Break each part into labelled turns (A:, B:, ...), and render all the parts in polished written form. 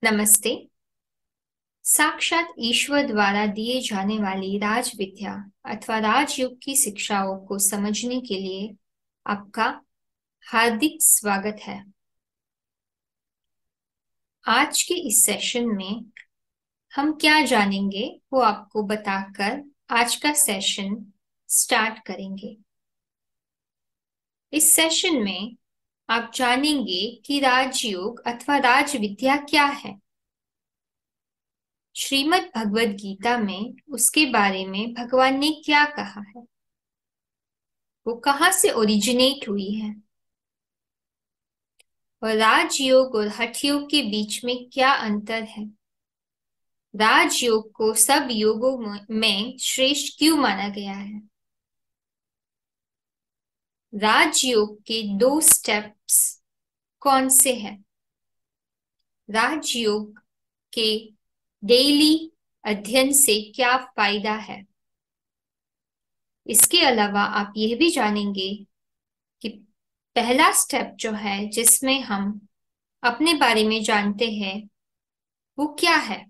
A: नमस्ते। साक्षात ईश्वर द्वारा दिए जाने वाली राज विद्या अथवा राजयोग की शिक्षाओं को समझने के लिए आपका हार्दिक स्वागत है। आज के इस सेशन में हम क्या जानेंगे वो आपको बताकर आज का सेशन स्टार्ट करेंगे। इस सेशन में आप जानेंगे कि राजयोग अथवा राज विद्या क्या है। श्रीमद् भगवद गीता में उसके बारे में भगवान ने क्या कहा है, वो कहाँ से ओरिजिनेट हुई है, और राजयोग और हठ योग के बीच में क्या अंतर है। राजयोग को सब योगों में श्रेष्ठ क्यों माना गया है। राजयोग के 2 स्टेप्स कौन से हैं। राजयोग के डेली अध्ययन से क्या फायदा है। इसके अलावा आप यह भी जानेंगे कि पहला स्टेप जो है जिसमें हम अपने बारे में जानते हैं वो क्या है।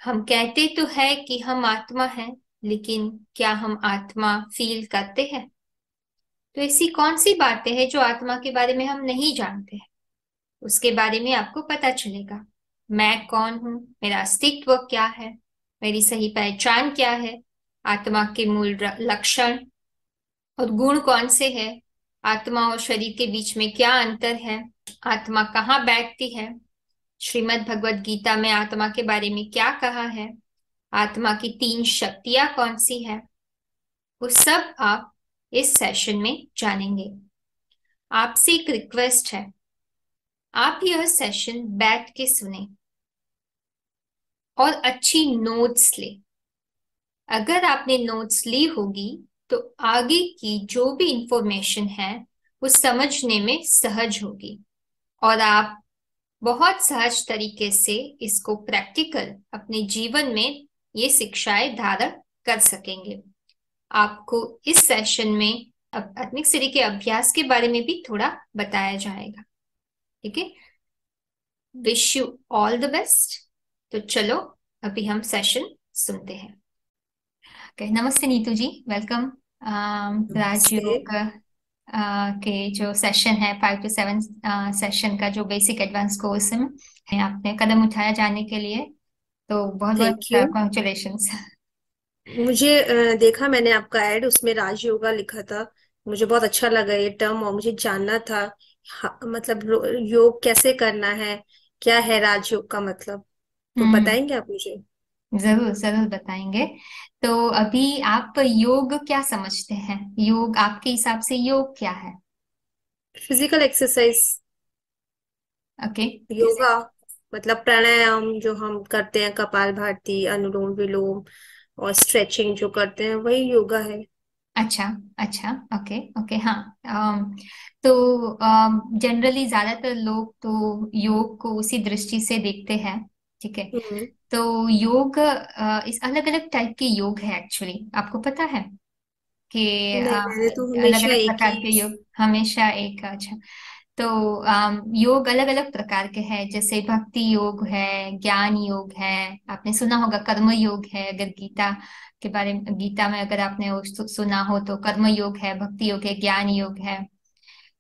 A: हम कहते तो है कि हम आत्मा हैं, लेकिन क्या हम आत्मा फील करते हैं। तो ऐसी कौन सी बातें हैं जो आत्मा के बारे में हम नहीं जानते हैं, उसके बारे में आपको पता चलेगा। मैं कौन हूं, मेरा अस्तित्व क्या है, मेरी सही पहचान क्या है, आत्मा के मूल लक्षण और गुण कौन से हैं, आत्मा और शरीर के बीच में क्या अंतर है, आत्मा कहाँ बैठती है, श्रीमद् भगवद गीता में आत्मा के बारे में क्या कहा है, आत्मा की 3 शक्तियां कौन सी है, वो सब आप इस सेशन में जानेंगे। आपसे एक रिक्वेस्ट है, आप यह सेशन बैठ के सुने और अच्छी नोट्स ले। अगर आपने नोट्स ली होगी तो आगे की जो भी इंफॉर्मेशन है वो समझने में सहज होगी और आप बहुत सहज तरीके से इसको प्रैक्टिकल अपने जीवन में ये शिक्षाएं धारण कर सकेंगे। आपको इस सेशन में आत्मिक सीढ़ी के अभ्यास के बारे में भी थोड़ा बताया जाएगा। ठीक है, wish you all the best. तो चलो अभी हम सेशन सुनते हैं। नमस्ते नीतू जी, वेलकम।
B: से
A: राजयोग के जो सेशन है 5 to 7 सेशन का जो बेसिक एडवांस कोर्स है, आपने कदम उठाया जाने के लिए, तो बहुत बहुत
B: थैंक यू।
A: कॉन्ग्रेचुलेशंस।
B: मुझे देखा मैंने आपका ऐड, उसमें राज योगा लिखा था। मुझे बहुत अच्छा लगा ये टर्म और मुझे जानना था। मतलब योग कैसे करना है, क्या है राजयोग का मतलब। तो
A: हम्म,
B: बताएंगे आप मुझे।
A: जरूर जरूर बताएंगे। तो अभी आप योग क्या समझते हैं, योग आपके हिसाब से योग क्या है।
B: Physical exercise,
A: okay.
B: योगा मतलब प्राणायाम जो हम करते हैं, कपालभाति, अनुलोम विलोम और स्ट्रेचिंग जो करते हैं वही योगा है।
A: अच्छा अच्छा, ओके ओके, हाँ। तो जनरली ज्यादातर लोग तो योग को उसी दृष्टि से देखते हैं। ठीक है।
B: हम्म।
A: तो योग इस अलग अलग टाइप के योग है एक्चुअली, आपको पता है कि
B: नहीं, मैंने तो
A: अलग
B: हमेशा
A: अलग
B: एक
A: प्रकार
B: ही।
A: के योग हमेशा एक। अच्छा। तो योग अलग अलग प्रकार के हैं, जैसे भक्ति योग है, ज्ञान योग है। आपने सुना होगा कर्म योग है, अगर गीता के बारे में, गीता में अगर आपने वो सुना हो तो कर्म योग है, भक्ति योग है, ज्ञान योग है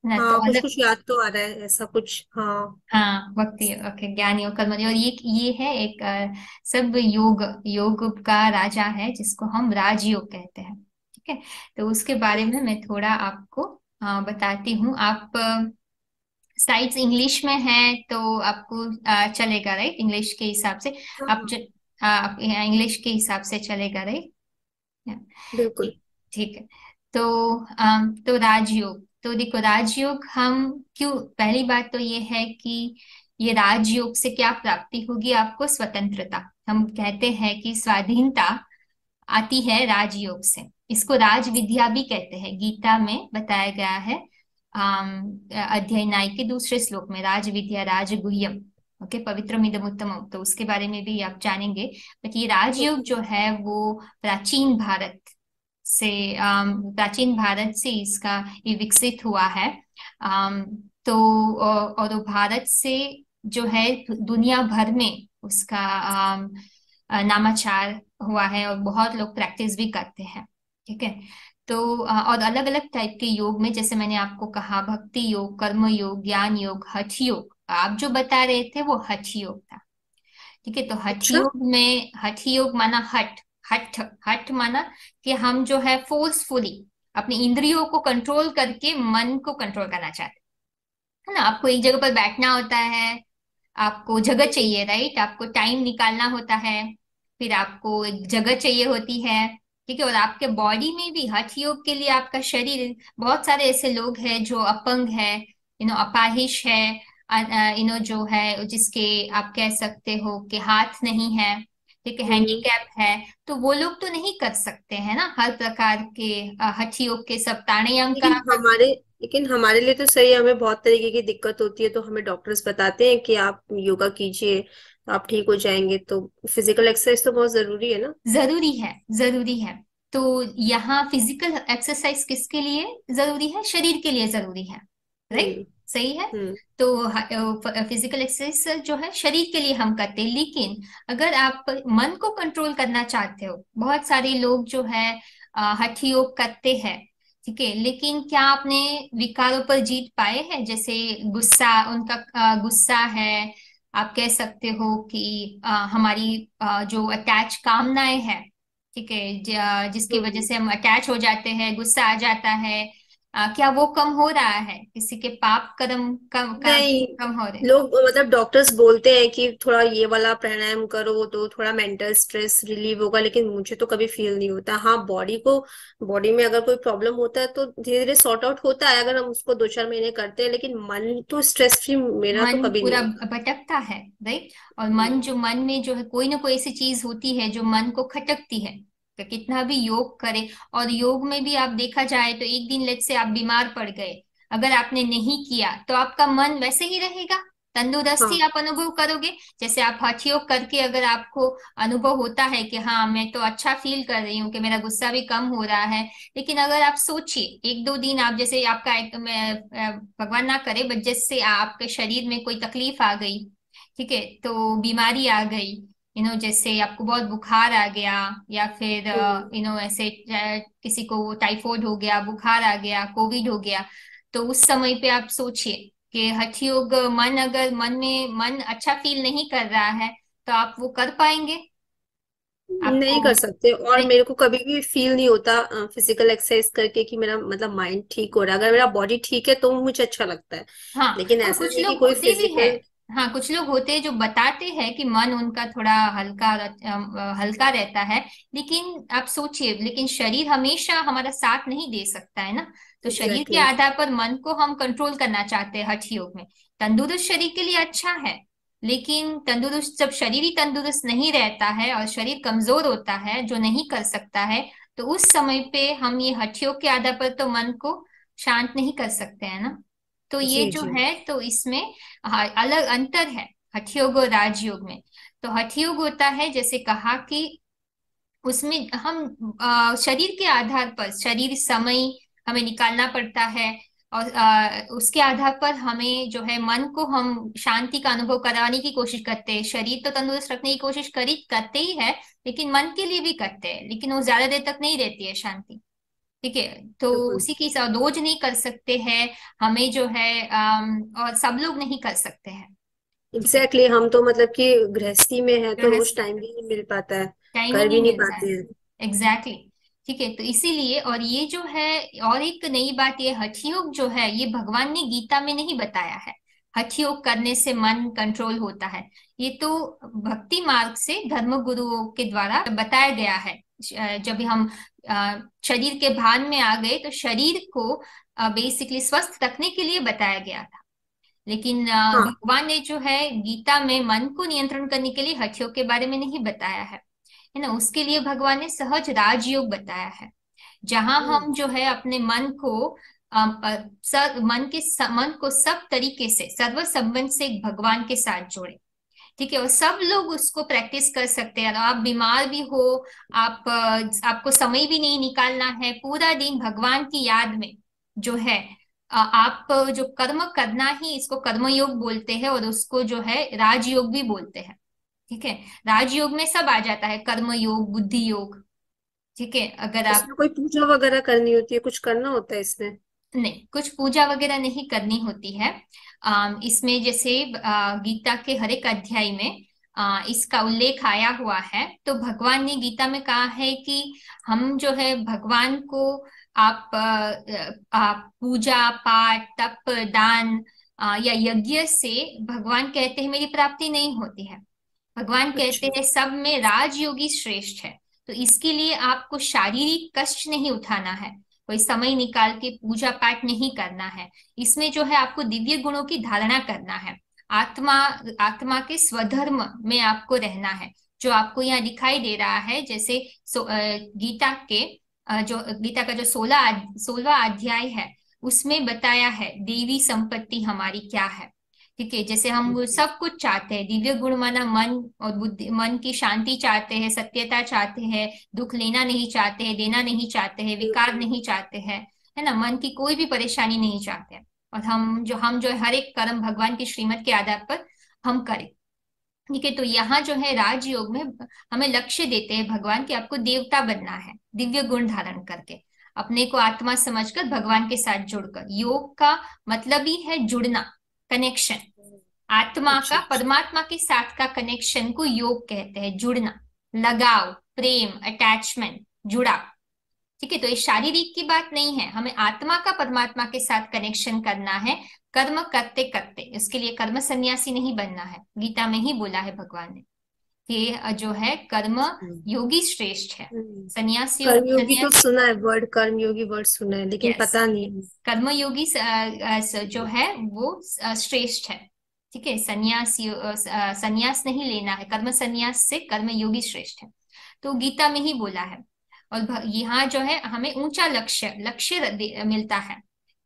A: ना। तो
B: हाँ, कुछ
A: अलग।
B: कुछ याद तो आ रहा है ऐसा कुछ, हाँ।
A: हाँ, भक्ति, ओके, ज्ञान योग, कर्म योग, और ये है एक सब योग, योग का राजा है जिसको हम राजयोग कहते हैं। ठीक है। तो उसके बारे में मैं थोड़ा आपको बताती हूँ। आप स्लाइड्स इंग्लिश में है तो आपको चलेगा, राइट, इंग्लिश के हिसाब से।
B: हाँ
A: आप
B: हाँ,
A: आप इंग्लिश के हिसाब से चलेगा, राइट।
B: बिल्कुल।
A: ठीक ठीक है। तो तो राजयोग, तो देखो राजयोग हम क्यों, पहली बात तो ये है कि ये राजयोग से क्या प्राप्ति होगी आपको, स्वतंत्रता। हम कहते हैं कि स्वाधीनता आती है राजयोग से। इसको राज विद्या भी कहते हैं, गीता में बताया गया है। अध्याय 9 के दूसरे श्लोक में राज विद्या राज गुह्यम, ओके, पवित्रमिदम उत्तमम, तो उसके बारे में भी आप जानेंगे। बट ये राजयोग
B: ओके।
A: जो है वो प्राचीन भारत से, प्राचीन भारत से इसका ये विकसित हुआ है। तो और वो भारत से जो है दुनिया भर में उसका नामाचार हुआ है और बहुत लोग प्रैक्टिस भी करते हैं। ठीक है। तो और अलग अलग टाइप के योग में, जैसे मैंने आपको कहा, भक्ति योग, कर्म योग, ज्ञान योग, हठ योग, आप जो बता रहे थे वो हठ योग था। ठीक है। तो हठ
B: अच्छा।
A: योग में, हठ योग माना हठ, हठ हठ माना कि हम जो है फोर्सफुली अपनी इंद्रियों को कंट्रोल करके मन को कंट्रोल करना चाहते हैं ना। आपको एक जगह पर बैठना होता है, आपको जगह चाहिए, राइट, आपको टाइम निकालना होता है, फिर आपको एक जगह चाहिए होती है। ठीक है। और आपके बॉडी में भी हठ योग के लिए आपका शरीर, बहुत सारे ऐसे लोग हैं जो अपंग है, अपाहिज है, जो है जिसके आप कह सकते हो कि हाथ नहीं है, ठीक है,
B: हम्म।
A: हैंडीकैप है। तो वो लोग तो नहीं कर सकते हैं ना हर प्रकार के हठ योग के सब प्राणायाम का।
B: लेकिन हमारे लेकिन हमारे लिए तो सही है, हमें बहुत तरीके की दिक्कत होती है तो हमें डॉक्टर्स बताते हैं कि आप योगा कीजिए तो आप ठीक हो जाएंगे, तो फिजिकल एक्सरसाइज तो बहुत जरूरी है ना।
A: जरूरी है, जरूरी है। तो यहाँ फिजिकल एक्सरसाइज किसके लिए जरूरी है? शरीर के लिए जरूरी है, राइट,
B: हम्म।
A: सही है।
B: हम्म।
A: तो फिजिकल एक्सरसाइज जो है शरीर के लिए हम करते हैं, लेकिन अगर आप मन को कंट्रोल करना चाहते हो, बहुत सारे लोग जो है हठ योग करते हैं, ठीक है, लेकिन क्या आपने विकारों पर जीत पाए हैं? जैसे गुस्सा, उनका गुस्सा है, आप कह सकते हो कि हमारी जो अटैच कामनाएं हैं, ठीक है, जिसकी वजह
B: हम्म।
A: से हम अटैच हो जाते हैं, गुस्सा आ जाता है, क्या वो कम हो रहा है? किसी के पाप कर्म
B: नहीं,
A: कम हो रहे हैं?
B: लोग मतलब डॉक्टर्स बोलते हैं कि थोड़ा ये वाला प्राणायाम करो तो थोड़ा मेंटल स्ट्रेस रिलीव होगा, लेकिन मुझे तो कभी फील नहीं होता। हाँ, बॉडी में अगर कोई प्रॉब्लम होता है तो धीरे धीरे सॉर्ट आउट होता है अगर हम उसको 2-4 महीने करते हैं, लेकिन मन तो स्ट्रेस फ्री मेरा तो
A: मन
B: कभी नहीं
A: पूरा
B: होता।
A: भटकता है, राइट। और
B: हम्म।
A: मन में जो है कोई ना कोई ऐसी चीज होती है जो मन को खटकती है। तो कितना भी योग करे, और योग में भी आप देखा जाए तो एक दिन लेट से आप बीमार पड़ गए, अगर आपने नहीं किया तो आपका मन वैसे ही रहेगा, तंदुरुस्ती
B: हाँ।
A: आप अनुभव करोगे। जैसे आप हठ योग करके अगर आपको अनुभव होता है कि हाँ मैं तो अच्छा फील कर रही हूँ, कि मेरा गुस्सा भी कम हो रहा है, लेकिन अगर आप सोचिए एक दो दिन आप, जैसे आपका भगवान ना करे, बट जैसे आपके शरीर में कोई तकलीफ आ गई, ठीक है, तो बीमारी आ गई, जैसे आपको बहुत बुखार आ गया, या फिर
B: हम्म।
A: ऐसे किसी को टाइफाइड हो गया, बुखार आ गया, कोविड हो गया, तो उस समय पे आप सोचिए कि हठ योग, अगर मन अच्छा फील नहीं कर रहा है, तो आप वो कर पाएंगे?
B: नहीं
A: आपको
B: कर सकते, और
A: नहीं।
B: मेरे को कभी भी फील नहीं होता फिजिकल एक्सरसाइज करके कि मेरा मतलब माइंड ठीक हो रहा है। अगर मेरा बॉडी ठीक है तो मुझे अच्छा लगता है,
A: हाँ,
B: लेकिन
A: और
B: ऐसा
A: कुछ
B: नहीं कि
A: लोग
B: कोई
A: होते भी है,
B: फिजिकल।
A: हाँ कुछ लोग होते हैं जो बताते हैं कि मन उनका थोड़ा हल्का हल्का रहता है, लेकिन आप सोचिए, लेकिन शरीर हमेशा हमारा साथ नहीं दे सकता है ना। तो शरीर के
B: एग्जैक्टली।
A: आधार पर मन को हम कंट्रोल करना चाहते हैं हठ योग में। तंदुरुस्त शरीर के लिए अच्छा है, लेकिन तंदुरुस्त, जब शरीर ही तंदुरुस्त नहीं रहता है और शरीर कमजोर होता है जो नहीं कर सकता है, तो उस समय पे हम ये हठ योग के आधार पर तो मन को शांत नहीं कर सकते हैं ना। तो ये
B: जी
A: जो
B: जी।
A: है, तो इसमें अलग अंतर है हठ योग और राजयोग में। तो हठ योग होता है, जैसे कहा कि उसमें हम शरीर के आधार पर, शरीर समय हमें निकालना पड़ता है, और उसके आधार पर हमें जो है मन को हम शांति का अनुभव कराने की कोशिश करते हैं। शरीर तो तंदुरुस्त रखने की कोशिश करते ही है, लेकिन मन के लिए भी करते हैं, लेकिन वो ज्यादा देर तक नहीं रहती है शांति। ठीक है। तो
B: बिल्कुल।
A: उसी की रोज नहीं कर सकते हैं हमें जो है, और सब लोग नहीं कर सकते हैं। ठीक है।
B: एग्जैक्टली, हम तो मतलब कि गृहस्थी में है तो रोज
A: गृहस्थ
B: टाइम भी नहीं मिल पाता है,
A: टाइम ही
B: कर भी
A: नहीं
B: नहीं
A: मिलता
B: पाते
A: है।
B: हैं।
A: Exactly exactly। ठीक है। तो इसीलिए, और ये जो है, और एक नई बात, ये हठ योग जो है ये भगवान ने गीता में नहीं बताया है, हठ योग करने से मन कंट्रोल होता है। ये तो भक्ति मार्ग से धर्म गुरुओं के द्वारा बताया गया है। जब हम शरीर के भान में आ गए तो शरीर को बेसिकली स्वस्थ रखने के लिए बताया गया था। लेकिन
B: हाँ।
A: भगवान ने जो है गीता में मन को नियंत्रण करने के लिए हठ योग के बारे में नहीं बताया है ना। उसके लिए भगवान ने सहज राजयोग बताया है, जहां
B: हम्म।
A: हम जो है अपने मन को मन को सब तरीके से, सर्व संबंध से एक भगवान के साथ जोड़े। ठीक है। और सब लोग उसको प्रैक्टिस कर सकते हैं। और आप बीमार भी हो, आपको समय भी नहीं निकालना है, पूरा दिन भगवान की याद में जो है आप जो कर्म करना ही, इसको कर्मयोग बोलते हैं, और उसको जो है राजयोग भी बोलते हैं। ठीक है, राजयोग में सब आ जाता है, कर्म योग, बुद्धि योग। ठीक है, अगर आप,
B: इसमें कोई पूजा वगैरह करनी होती है, कुछ करना होता है इसमें?
A: नहीं, कुछ पूजा वगैरह नहीं करनी होती है। इसमें जैसे गीता के हर एक अध्याय में इसका उल्लेख आया हुआ है। तो भगवान ने गीता में कहा है कि हम जो है भगवान को, आप पूजा पाठ तप दान या यज्ञ से, भगवान कहते हैं मेरी प्राप्ति नहीं होती है। भगवान कहते
B: अच्छा।
A: हैं सब में राजयोगी श्रेष्ठ है। तो इसके लिए आपको शारीरिक कष्ट नहीं उठाना है, कोई समय निकाल के पूजा पाठ नहीं करना है। इसमें जो है आपको दिव्य गुणों की धारणा करना है। आत्मा, आत्मा के स्वधर्म में आपको रहना है, जो आपको यहाँ दिखाई दे रहा है। जैसे गीता के जो गीता का जो 16वां अध्याय है, उसमें बताया है देवी संपत्ति हमारी क्या है। ठीक है, जैसे हम वो सब कुछ चाहते हैं, दिव्य गुण माना मन और बुद्धि, मन की शांति चाहते हैं, सत्यता चाहते हैं, दुख लेना नहीं चाहते हैं, देना नहीं चाहते हैं, विकार
B: हम्म।
A: नहीं चाहते हैं, है ना, मन की कोई भी परेशानी नहीं चाहते हैं। और हम जो हर एक कर्म भगवान की श्रीमत के आधार पर हम करें। ठीक है, तो यहाँ जो है राजयोग में हमें लक्ष्य देते हैं भगवान कि आपको देवता बनना है, दिव्य गुण धारण करके, अपने को आत्मा समझकर भगवान के साथ जुड़कर। योग का मतलब ही है जुड़ना, कनेक्शन। आत्मा
B: अच्छा
A: का
B: अच्छा।
A: परमात्मा के साथ का कनेक्शन को योग कहते हैं, जुड़ना, लगाव, प्रेम, अटैचमेंट, जुड़ाव। ठीक है, तो ये शारीरिक की बात नहीं है, हमें आत्मा का परमात्मा के साथ कनेक्शन करना है, कर्म करते करते। इसके लिए कर्म सन्यासी नहीं बनना है, गीता में ही बोला है भगवान ने कि जो है कर्म
B: हम्म।
A: योगी श्रेष्ठ है।
B: हम्म।
A: सन्यासी,
B: कर्मयोगी तो
A: सन्यास,
B: सुना है, वर्ड कर्मयोगी वर्ड सुना है, लेकिन
A: यस,
B: पता नहीं।
A: कर्मयोगी जो है वो श्रेष्ठ है। ठीक है, सन्यास नहीं लेना है, कर्म सन्यास से कर्मयोगी श्रेष्ठ है। तो गीता में ही बोला है। और यहाँ जो है हमें ऊंचा लक्ष्य लक्ष्य मिलता है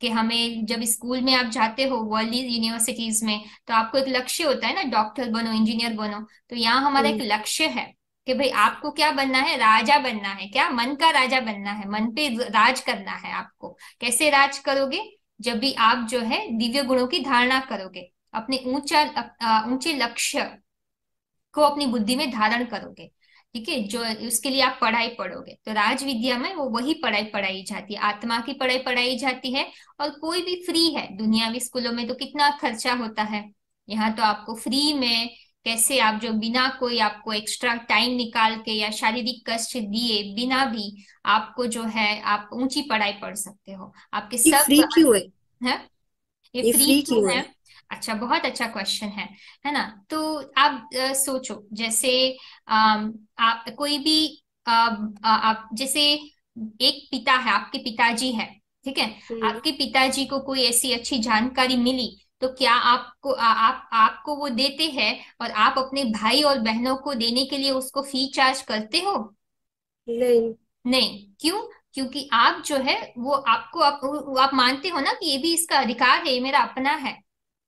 A: कि हमें, जब स्कूल में आप जाते हो वर्ल्ड यूनिवर्सिटीज में, तो आपको एक लक्ष्य होता है ना, डॉक्टर बनो, इंजीनियर बनो। तो यहाँ हमारा एक
B: हम्म।
A: लक्ष्य है कि भाई आपको क्या बनना है, राजा बनना है, क्या मन का राजा बनना है, मन पे राज करना है आपको। कैसे राज करोगे? जब भी आप जो है दिव्य गुणों की धारणा करोगे, अपने ऊंचे लक्ष्य को अपनी बुद्धि में धारण करोगे। ठीक है, जो उसके लिए आप पढ़ाई पढ़ोगे, तो राज विद्या में वो वही पढ़ाई पढ़ाई जाती है, आत्मा की पढ़ाई पढ़ाई जाती है। और कोई भी फ्री है, दुनियावी स्कूलों में तो कितना खर्चा होता है, यहाँ तो आपको फ्री में, कैसे आप जो बिना कोई आपको एक्स्ट्रा टाइम निकाल के या शारीरिक कष्ट दिए बिना भी, आपको जो है आप ऊंची पढ़ाई पढ़ सकते हो, आपके
B: ये
A: सब
B: फ्री क्यों है?
A: है। ये
B: ये
A: फ्री
B: फ्री
A: क्यों
B: क्यों है?
A: है? अच्छा, बहुत अच्छा क्वेश्चन है ना। तो आप सोचो, जैसे आप कोई भी आप जैसे, एक पिता है, आपके पिताजी है। ठीक है,
B: हम्म।
A: आपके पिताजी को कोई ऐसी अच्छी जानकारी मिली, तो क्या आपको आपको वो देते हैं, और आप अपने भाई और बहनों को देने के लिए उसको फी चार्ज करते हो?
B: नहीं।
A: नहीं, क्यों? क्योंकि आप जो है वो आपको आप मानते हो ना कि ये भी इसका अधिकार है, ये मेरा अपना है।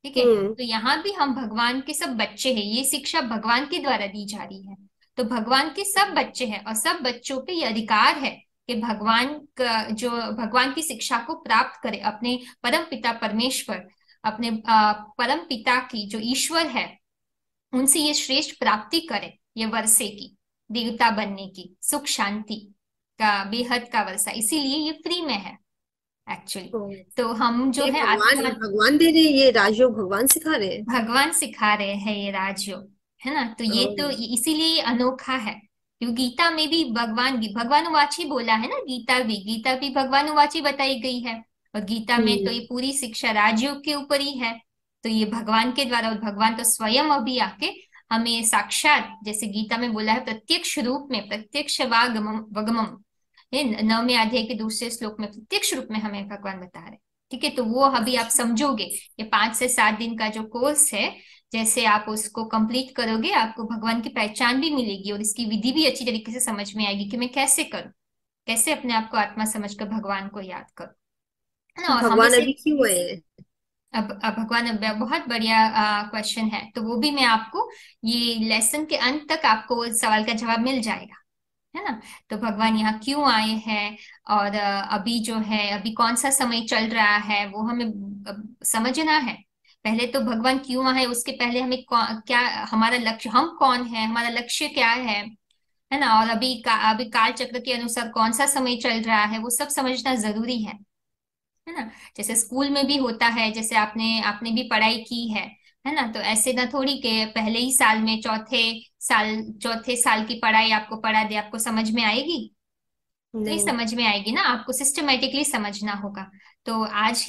A: ठीक है,
B: हम्म।
A: तो यहाँ भी हम भगवान के सब बच्चे हैं, ये शिक्षा भगवान के द्वारा दी जा रही है। तो भगवान के सब बच्चे हैं, और सब बच्चों पे ये अधिकार है कि भगवान का जो, भगवान की शिक्षा को प्राप्त करे, अपने परम पिता परमेश्वर, अपने परम पिता की जो ईश्वर है, उनसे ये श्रेष्ठ प्राप्ति करे, ये वर्षे की, देवता बनने की, सुख शांति का बेहद का वर्षा, इसीलिए ये फ्री में है एक्चुअली।
B: ओ,
A: तो हम जो
B: ये
A: है
B: भगवान
A: आत्मा,
B: भगवान दे रहे हैं, ये राजयोग भगवान सिखा रहे हैं?
A: भगवान सिखा रहे हैं ये राजयोग, है ना। तो
B: ओ।
A: ये तो इसीलिए ये अनोखा है, क्योंकि गीता में भी भगवानुवाची बोला है ना, गीता भी भगवानुवाची बताई गई है। और गीता में तो ये
B: हम्म।
A: पूरी शिक्षा राजयोग के ऊपर ही है। तो ये भगवान के द्वारा, और भगवान तो स्वयं अभी आके हमें साक्षात, जैसे गीता में बोला है, प्रत्यक्ष रूप में, प्रत्यक्ष वागमम वगमम, ये 9वें अध्याय के दूसरे श्लोक में प्रत्यक्ष रूप में हमें भगवान बता रहे हैं। ठीक है, तो वो अभी आप
B: अच्छा।
A: समझोगे। ये 5 से 7 दिन का जो कोर्स है, जैसे आप उसको कंप्लीट करोगे, आपको भगवान की पहचान भी मिलेगी, और इसकी विधि भी अच्छी तरीके से समझ में आएगी कि मैं कैसे करूं, कैसे अपने आप को आत्मा समझकर भगवान को याद करूं, है
B: तो
A: ना। और हमें
B: भगवान
A: से,
B: अभी क्यों आए हैं?
A: अब भगवान, अब बहुत बढ़िया क्वेश्चन है, तो वो भी मैं आपको, ये लेसन के अंत तक आपको इस सवाल का जवाब मिल जाएगा, है ना। तो भगवान यहाँ क्यों आए हैं, और अभी जो है, अभी कौन सा समय चल रहा है, वो हमें समझना है। पहले तो भगवान क्यों आए, उसके पहले हमें क्या हमारा लक्ष्य, हम कौन है, हमारा लक्ष्य क्या है ना। और अभी काल चक्र के अनुसार कौन सा समय चल रहा है, वो सब समझना जरूरी है ना। जैसे स्कूल में भी होता है, जैसे आपने आपने भी पढ़ाई की है ना। तो ऐसे ना थोड़ी के पहले ही साल में चौथे साल की पढ़ाई आपको पढ़ा दे, आपको समझ में आएगी? नहीं
B: नहीं।
A: समझ में आएगी ना, आपको सिस्टमेटिकली समझना होगा। तो आज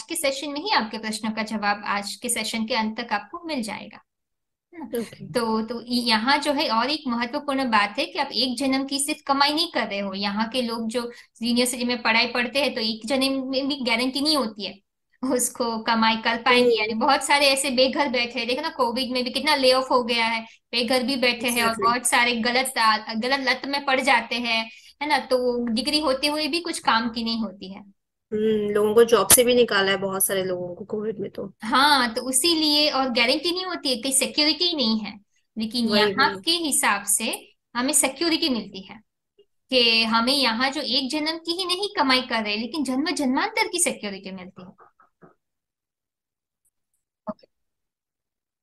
A: के सेशन में ही आपके प्रश्नों का जवाब आज के सेशन के अंत तक आपको मिल जाएगा, है ना।
B: ओके।
A: तो यहाँ जो है और एक महत्वपूर्ण बात है कि आप एक जन्म की सिर्फ कमाई नहीं कर रहे हो। यहाँ के लोग जो यूनिवर्सिटी में पढ़ाई पढ़ते हैं, तो एक जन्म में भी गारंटी नहीं होती है उसको कमाई कर पाएंगे। यानी
B: हम्म।
A: बहुत सारे ऐसे बेघर बैठे हैं, देखो ना, कोविड में भी कितना ले ऑफ हो गया है, बेघर भी बैठे हैं, और
B: एग्जैक्टली।
A: बहुत सारे गलत लत में पड़ जाते हैं, है ना। तो डिग्री होते हुए भी कुछ काम की नहीं होती है।
B: लोगों को जॉब से भी निकाला है, बहुत सारे लोगों को कोविड में तो।
A: हाँ, तो इसीलिए, और गारंटी नहीं होती है, कहीं सिक्योरिटी नहीं है। लेकिन
B: वही
A: यहाँ
B: वही।
A: के हिसाब से हमें सिक्योरिटी मिलती है कि हमें यहाँ जो एक जन्म की ही नहीं कमाई कर रहे, लेकिन जन्म जन्मांतर की सिक्योरिटी मिलती है।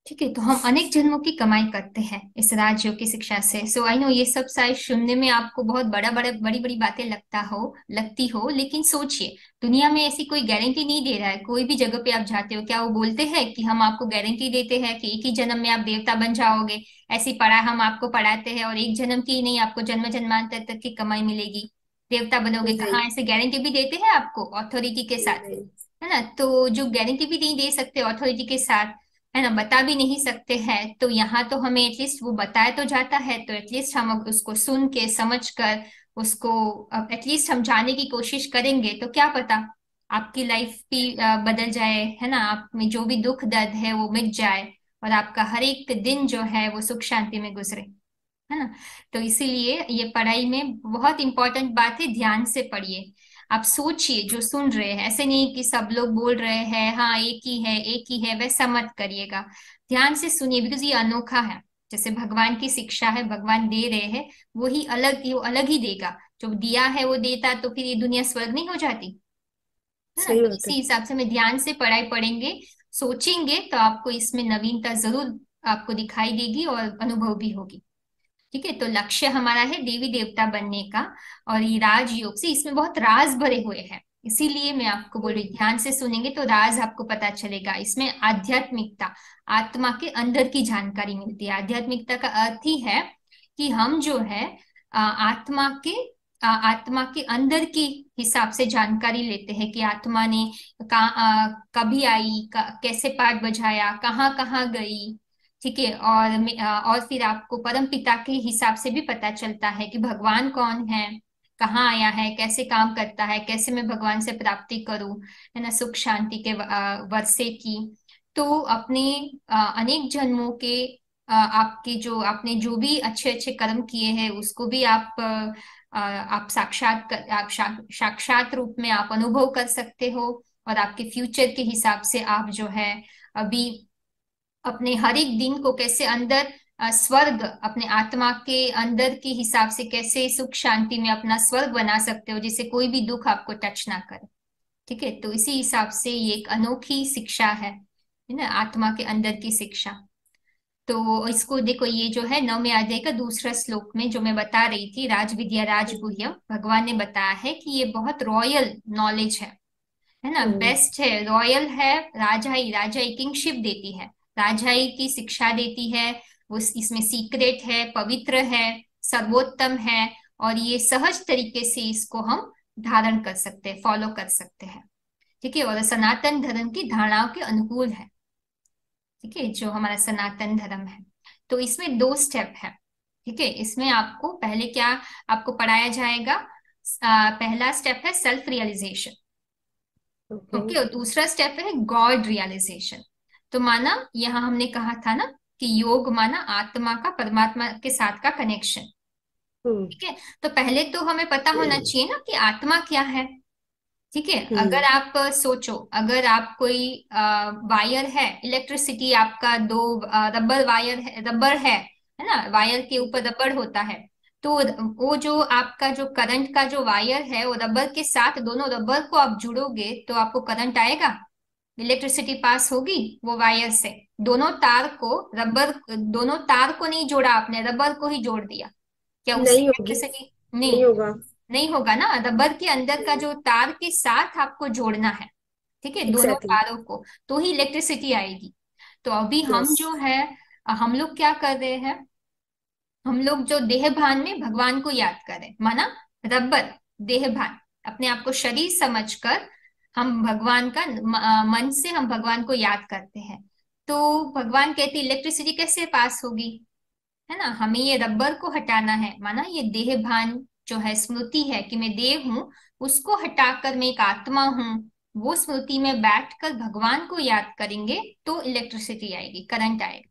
A: ठीक है, तो हम अनेक जन्मों की कमाई करते हैं इस राजयोग की शिक्षा से। सो आई नो ये सब शायद सुनने में आपको बहुत बड़ी बड़ी बातें लगती हो, लेकिन सोचिए, दुनिया में ऐसी कोई गारंटी नहीं दे रहा है। कोई भी जगह पे आप जाते हो, क्या वो बोलते हैं कि हम आपको गारंटी देते हैं कि एक ही जन्म में आप देवता बन जाओगे? ऐसी पढ़ा हम आपको पढ़ाते हैं, और एक जन्म की ही नहीं, आपको जन्म जन्मांतर तक की कमाई मिलेगी, देवता बनोगे।
B: नहीं
A: कहाँ ऐसे गारंटी भी देते हैं आपको ऑथोरिटी के
B: नहीं
A: साथ,
B: नहीं।
A: है ना। तो जो गारंटी भी नहीं दे सकते ऑथोरिटी के साथ, है ना, बता भी नहीं सकते हैं, तो यहाँ तो हमें एटलीस्ट वो बताया तो जाता है, तो एटलीस्ट हम उसको सुन के समझ कर उसको एटलीस्ट हम जानने की कोशिश करेंगे, तो क्या पता आपकी लाइफ भी बदल जाए, है ना। आप में जो भी दुख दर्द है वो मिट जाए, और आपका हर एक दिन जो है वो सुख शांति में गुजरे, है ना। तो इसीलिए ये पढ़ाई में बहुत इंपॉर्टेंट बात है, ध्यान से पढ़िए। आप सोचिए जो सुन रहे हैं, ऐसे नहीं कि सब लोग बोल रहे हैं हाँ एक ही है, वैसा मत करिएगा। ध्यान से सुनिए, बिकॉज ये अनोखा है। जैसे भगवान की शिक्षा है, भगवान दे रहे हैं, वो अलग ही देगा। जो दिया है वो देता, तो फिर ये दुनिया स्वर्ग नहीं हो जाती, है ना।
B: सही
A: तो
B: बात
A: इसी
B: है।
A: हिसाब से हमें ध्यान से पढ़ाई पढ़ेंगे, सोचेंगे, तो आपको इसमें नवीनता जरूर आपको दिखाई देगी और अनुभव भी होगी। ठीक है, तो लक्ष्य हमारा है देवी देवता बनने का, और ये राजयोग से इसमें बहुत राज भरे हुए हैं। इसीलिए मैं आपको बोल रही
B: हम्म।
A: ध्यान से सुनेंगे तो राज आपको पता चलेगा। इसमें आध्यात्मिकता, आत्मा के अंदर की जानकारी मिलती है। आध्यात्मिकता का अर्थ ही है कि हम जो है आत्मा के अंदर की हिसाब से जानकारी लेते हैं कि आत्मा ने कभी आई, कैसे पाठ बजाया, कहाँ कहाँ गई। ठीक है, और फिर आपको परम पिता के हिसाब से भी पता चलता है कि भगवान कौन है, कहाँ आया है, कैसे काम करता है, कैसे मैं भगवान से प्राप्ति करूं, है ना, सुख शांति के वर्षे की। तो अपने अनेक जन्मों के आपके जो आपने जो भी अच्छे अच्छे कर्म किए हैं, उसको भी आप साक्षात रूप में आप अनुभव कर सकते हो। और आपके फ्यूचर के हिसाब से आप जो है अभी अपने हर एक दिन को कैसे अंदर स्वर्ग, अपने आत्मा के अंदर के हिसाब से कैसे सुख शांति में अपना स्वर्ग बना सकते हो, जिससे कोई भी दुख आपको टच ना करे। ठीक है, तो इसी हिसाब से ये एक अनोखी शिक्षा है ना, आत्मा के अंदर की शिक्षा। तो इसको देखो, ये जो है 9वें अध्याय का दूसरा श्लोक में जो मैं बता रही थी, राज विद्या राजगुह्यम, भगवान ने बताया है कि ये बहुत रॉयल नॉलेज है ना,
B: हम्म।
A: बेस्ट है, रॉयल है। राजाई किंगशिप देती है, राजाई की शिक्षा देती है। वो इसमें सीक्रेट है, पवित्र है, सर्वोत्तम है, और ये सहज तरीके से इसको हम धारण कर सकते हैं, फॉलो कर सकते हैं। ठीक है, और सनातन धर्म की धारणाओं के अनुकूल है। ठीक है, जो हमारा सनातन धर्म है। तो इसमें 2 स्टेप है। ठीक है, इसमें आपको पहले क्या आपको पढ़ाया जाएगा? पहला स्टेप है सेल्फ रियलाइजेशन।
B: ओके।
A: ओके, और दूसरा स्टेप है गॉड रियलाइजेशन। तो माना यहाँ हमने कहा था ना कि योग माना आत्मा का परमात्मा के साथ का कनेक्शन।
B: हम्म।
A: ठीक है, तो पहले तो हमें पता होना चाहिए ना कि आत्मा क्या है। ठीक है, अगर
B: हम्म।
A: आप सोचो, अगर आप कोई वायर है, इलेक्ट्रिसिटी आपका दो रबर वायर है, रबर है ना, वायर के ऊपर रबर होता है। तो वो जो आपका जो करंट का जो वायर है वो रबर के साथ, दोनों रबर को आप जुड़ोगे तो आपको करंट आएगा, इलेक्ट्रिसिटी पास होगी वो वायर से। दोनों तार को रबर, दोनों तार को नहीं जोड़ा आपने, रबर को ही जोड़ दिया, क्या उससे
B: नहीं होगी।
A: इलेक्ट्रिसिटी?
B: नहीं
A: नहीं,
B: होगा।
A: नहीं होगा ना। रबर के अंदर का जो तार के साथ आपको जोड़ना है, ठीक है, दोनों
B: एग्जैक्टली।
A: तारों को, तो ही इलेक्ट्रिसिटी आएगी। तो अभी हम
B: यस।
A: जो है, हम लोग क्या कर रहे हैं, हम लोग जो देह भान में भगवान को याद करें, माना रब्बर, देह भान, अपने आप को शरीर समझकर हम भगवान का मन से हम भगवान को याद करते हैं। तो भगवान कहते इलेक्ट्रिसिटी कैसे पास होगी, है ना, हमें ये रबर को हटाना है, माना ये देह भान जो है, स्मृति है कि मैं देह हूं, उसको हटाकर मैं एक आत्मा हूँ, वो स्मृति में बैठकर भगवान को याद करेंगे तो इलेक्ट्रिसिटी आएगी, करंट आएगा,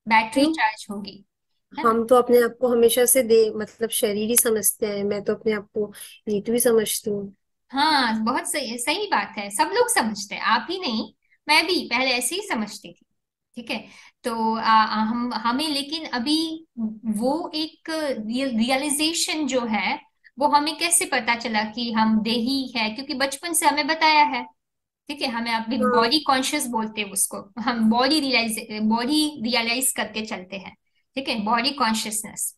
A: बैटरी
B: क्यों?
A: चार्ज होगी, है ना।
B: हम तो अपने आप को हमेशा से दे मतलब शरीर ही समझते हैं। मैं तो अपने आप को नीतू ही समझती हूँ।
A: हाँ, बहुत सही, सही बात है, सब लोग समझते हैं, आप ही नहीं, मैं भी पहले ऐसे ही समझती थी, ठीक है। तो हम हमें लेकिन अभी वो एक रियलाइजेशन जो है, वो हमें कैसे पता चला कि हम देही है, क्योंकि बचपन से हमें बताया है, ठीक है, हमें अभी
B: हाँ।
A: बॉडी कॉन्शियस बोलते हैं उसको, हम बॉडी रियलाइज करके चलते हैं, ठीक है, बॉडी कॉन्शियसनेस।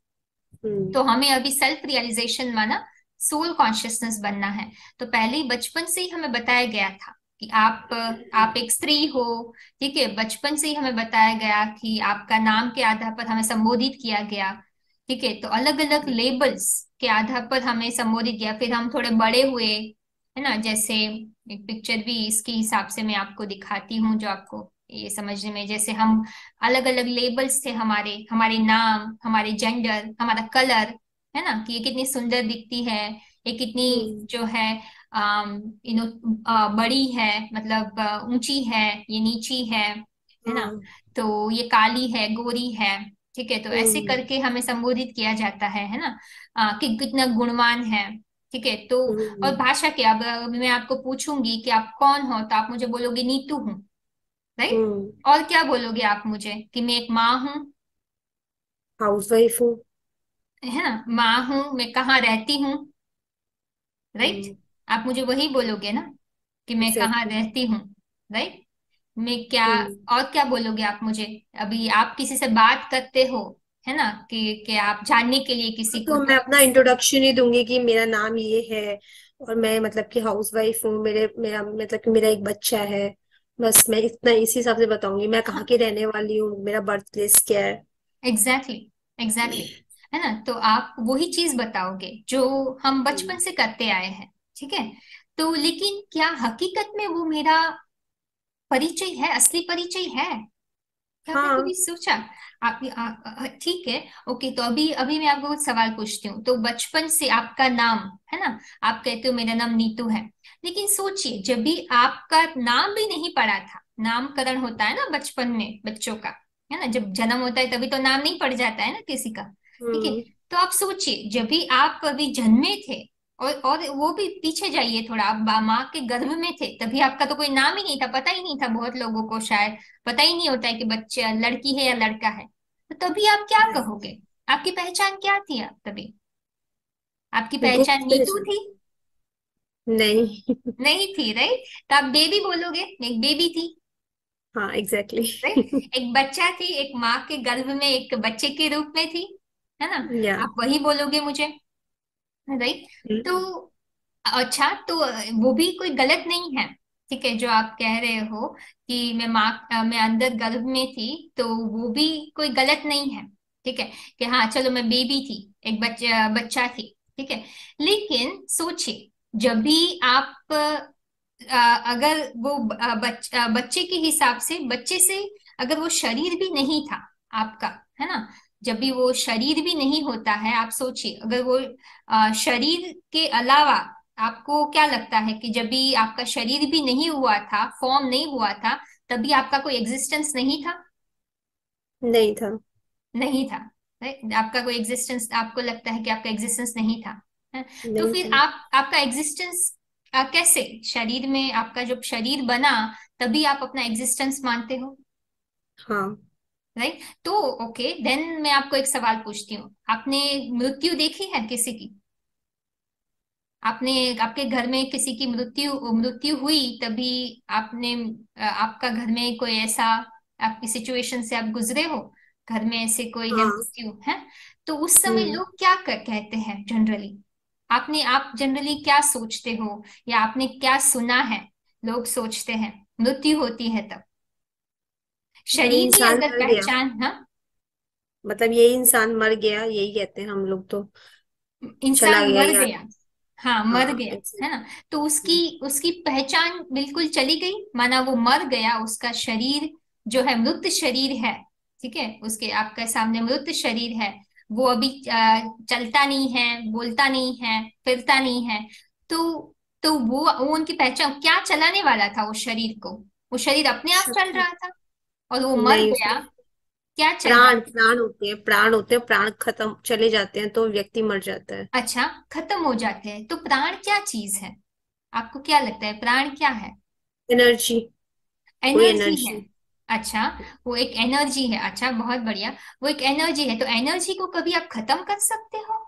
B: हम्म।
A: तो हमें अभी सेल्फ रियलाइजेशन माना सोल कॉन्शियसनेस बनना है। तो पहले ही बचपन से ही हमें बताया गया था कि आप एक स्त्री हो, ठीक है, बचपन से ही हमें बताया गया कि आपका नाम के आधार पर हमें संबोधित किया गया, ठीक है, तो अलग अलग लेबल्स के आधार पर हमें संबोधित किया, फिर हम थोड़े बड़े हुए, है ना, जैसे एक पिक्चर भी इसके हिसाब से मैं आपको दिखाती हूँ जो आपको ये समझने में, जैसे हम अलग अलग लेबल्स थे हमारे, हमारे नाम, हमारे जेंडर, हमारा कलर, है ना, कि ये कितनी सुंदर दिखती है, ये कितनी
B: हम्म।
A: जो है यू नो बड़ी है, मतलब ऊंची है, ये नीची है ना,
B: हाँ।
A: तो ये काली है, गोरी है, ठीक है, तो ऐसे
B: हम्म।
A: करके हमें संबोधित किया जाता है ना, कि कितना गुणवान है, ठीक है। तो और
B: हम्म।
A: भाषा के, अब मैं आपको पूछूंगी कि आप कौन हो, तो आप मुझे बोलोगे नीतू हूँ, राइट।
B: हम्म।
A: और क्या बोलोगे आप मुझे, कि मैं एक माँ हूँ,
B: हाउस वाइफ हूँ।
A: है ना, माँ हूँ, मैं कहाँ रहती हूँ, राइट,
B: हम्म।
A: आप मुझे वही बोलोगे ना, कि मैं कहाँ
B: एग्जैक्टली।
A: रहती हूँ, राइट। मैं क्या,
B: हम्म।
A: और क्या बोलोगे आप मुझे, अभी आप किसी से बात करते हो, है ना, कि आप जानने के लिए किसी को,
B: तो मैं
A: तो
B: अपना इंट्रोडक्शन ही दूंगी कि मेरा नाम ये है, और मैं मतलब कि हाउस वाइफ हूँ, मेरा मतलब कि मेरा एक बच्चा है। बस मैं इतना इसी हिसाब से बताऊंगी, मैं कहाँ की रहने वाली हूँ, मेरा बर्थ प्लेस क्या है।
A: एग्जैक्टली, एग्जैक्टली, है ना, तो आप वही चीज बताओगे जो हम
B: हम्म।
A: बचपन से करते आए हैं, ठीक है। तो लेकिन क्या हकीकत में वो मेरा परिचय है, असली परिचय है, क्या आपने
B: हाँ।
A: कभी सोचा? आप ठीक है, ओके, तो अभी अभी मैं आपको कुछ सवाल पूछती हूँ। तो बचपन से आपका नाम, है ना, आप कहते हो मेरा नाम नीतू है, लेकिन सोचिए जब भी आपका नाम भी नहीं पड़ा था, नामकरण होता है ना बचपन में बच्चों का, है ना, जब जन्म होता है तभी तो नाम नहीं पड़ जाता है ना किसी का, ठीक है।
B: हम्म।
A: तो आप सोचिए जब भी आप अभी जन्मे थे, और वो भी पीछे जाइए थोड़ा, आप माँ के गर्भ में थे, तभी आपका तो कोई नाम ही नहीं था, पता ही नहीं था, बहुत लोगों को शायद पता ही नहीं होता है कि बच्चा लड़की है या लड़का है, तो तभी आप क्या कहोगे, आपकी पहचान क्या थी आप तभी, आपकी पहचान
B: गुप्त
A: नीतू
B: पहचान।
A: थी?
B: नहीं।
A: नहीं थी, राइट, तो आप बेबी बोलोगे, एक बेबी थी,
B: हाँ एग्जैक्टली।
A: राइट, एक बच्चा थी, एक माँ के गर्भ में एक बच्चे के रूप में थी, है ना,
B: या।
A: आप वही बोलोगे मुझे, राइट। तो
B: हम्म।
A: अच्छा, तो वो भी कोई गलत नहीं है, ठीक है, जो आप कह रहे हो कि मैं अंदर गर्भ में थी, तो वो भी कोई गलत नहीं है, ठीक है, कि हाँ चलो मैं बेबी थी, एक बच्चा बच्चा थी, ठीक है। लेकिन सोचिए जब भी आप अगर वो बच्चे के हिसाब से, बच्चे से अगर वो शरीर भी नहीं था आपका, है ना, जब भी वो शरीर भी नहीं होता है, आप सोचिए अगर वो शरीर के अलावा, आपको क्या लगता है कि जब भी आपका शरीर भी नहीं हुआ था, फॉर्म नहीं हुआ था, तभी आपका कोई एग्जिस्टेंस नहीं था?
B: नहीं था।
A: नहीं था, right? आपका कोई एग्जिस्टेंस, आपको लगता है कि आपका एग्जिस्टेंस नहीं था, है? तो
B: नहीं
A: फिर
B: था।
A: आप आपका एग्जिस्टेंस कैसे, शरीर में आपका जब शरीर बना तभी आप अपना एग्जिस्टेंस मानते हो,
B: हाँ।
A: राइट। तो ओके देन मैं आपको एक सवाल पूछती हूँ, आपने मृत्यु देखी है किसी की? आपने आपके घर में किसी की मृत्यु मृत्यु हुई तभी आपने आपका घर में कोई ऐसा आपकी सिचुएशन से आप गुजरे हो, घर में ऐसे कोई है
B: हाँ।
A: मृत्यु है, तो उस समय
B: हम्म।
A: लोग क्या कहते हैं जनरली? आप जनरली क्या सोचते हो, या आपने क्या सुना है लोग सोचते हैं मृत्यु होती है तब?
B: ये
A: शरीर ही
B: इंसान
A: अगर
B: मर गया,
A: पहचान, हाँ,
B: मतलब ये इंसान मर गया यही कहते हैं हम लोग तो। चला
A: इंसान
B: गया
A: मर
B: या।
A: गया, हाँ मर
B: हाँ
A: गया,
B: ऐसे।
A: है ना? तो उसकी उसकी पहचान बिल्कुल चली गई, माना वो मर गया, उसका शरीर जो है मृत शरीर है, ठीक है, उसके आपके सामने मृत शरीर है, वो अभी चलता नहीं है, बोलता नहीं है, फिरता नहीं है, तो वो उनकी पहचान क्या चलाने वाला था उस शरीर को? वो शरीर अपने आप चल
B: शक्ति।
A: रहा था और वो मर
B: नहीं,
A: गया,
B: उसमें
A: क्या चल रहा
B: प्राण
A: था?
B: प्राण होते हैं, प्राण होते हैं, प्राण खत्म चले जाते हैं तो व्यक्ति मर जाता है।
A: अच्छा, खत्म हो जाते हैं, तो प्राण क्या चीज है? आपको क्या लगता है प्राण क्या है?
B: एनर्जी। कोई
A: एनर्जी है,
B: एनर्जी।
A: अच्छा, वो एक एनर्जी है, अच्छा बहुत बढ़िया, वो एक एनर्जी है, तो एनर्जी को कभी आप खत्म कर सकते हो?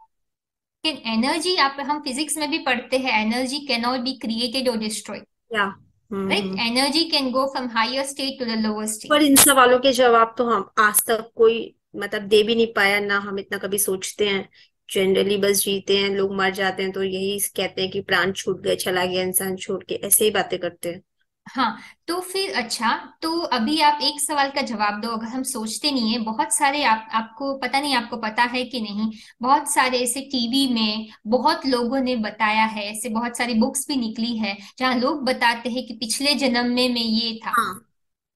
A: कि एनर्जी, आप हम फिजिक्स में भी पढ़ते हैं, energy can not be created और डिस्ट्रॉयड,
B: क्या?
A: Right? Energy can go from higher state to the lower
B: पर
A: स्टेट।
B: इन सवालों के जवाब तो हम आज तक कोई मतलब दे भी नहीं पाया ना, हम इतना कभी सोचते हैं। जनरली बस जीते हैं, लोग मर जाते हैं तो यही कहते हैं कि प्राण छूट गए, चला गया इंसान छोड़ के, ऐसे ही बातें करते हैं।
A: हाँ, तो फिर अच्छा, तो अभी आप एक सवाल का जवाब दो, अगर हम सोचते नहीं है, बहुत सारे आपको पता नहीं, आपको पता है कि नहीं, बहुत सारे ऐसे टीवी में बहुत लोगों ने बताया है, ऐसे बहुत सारी बुक्स भी निकली है जहाँ लोग बताते हैं कि पिछले जन्म में मैं ये था।
B: हाँ,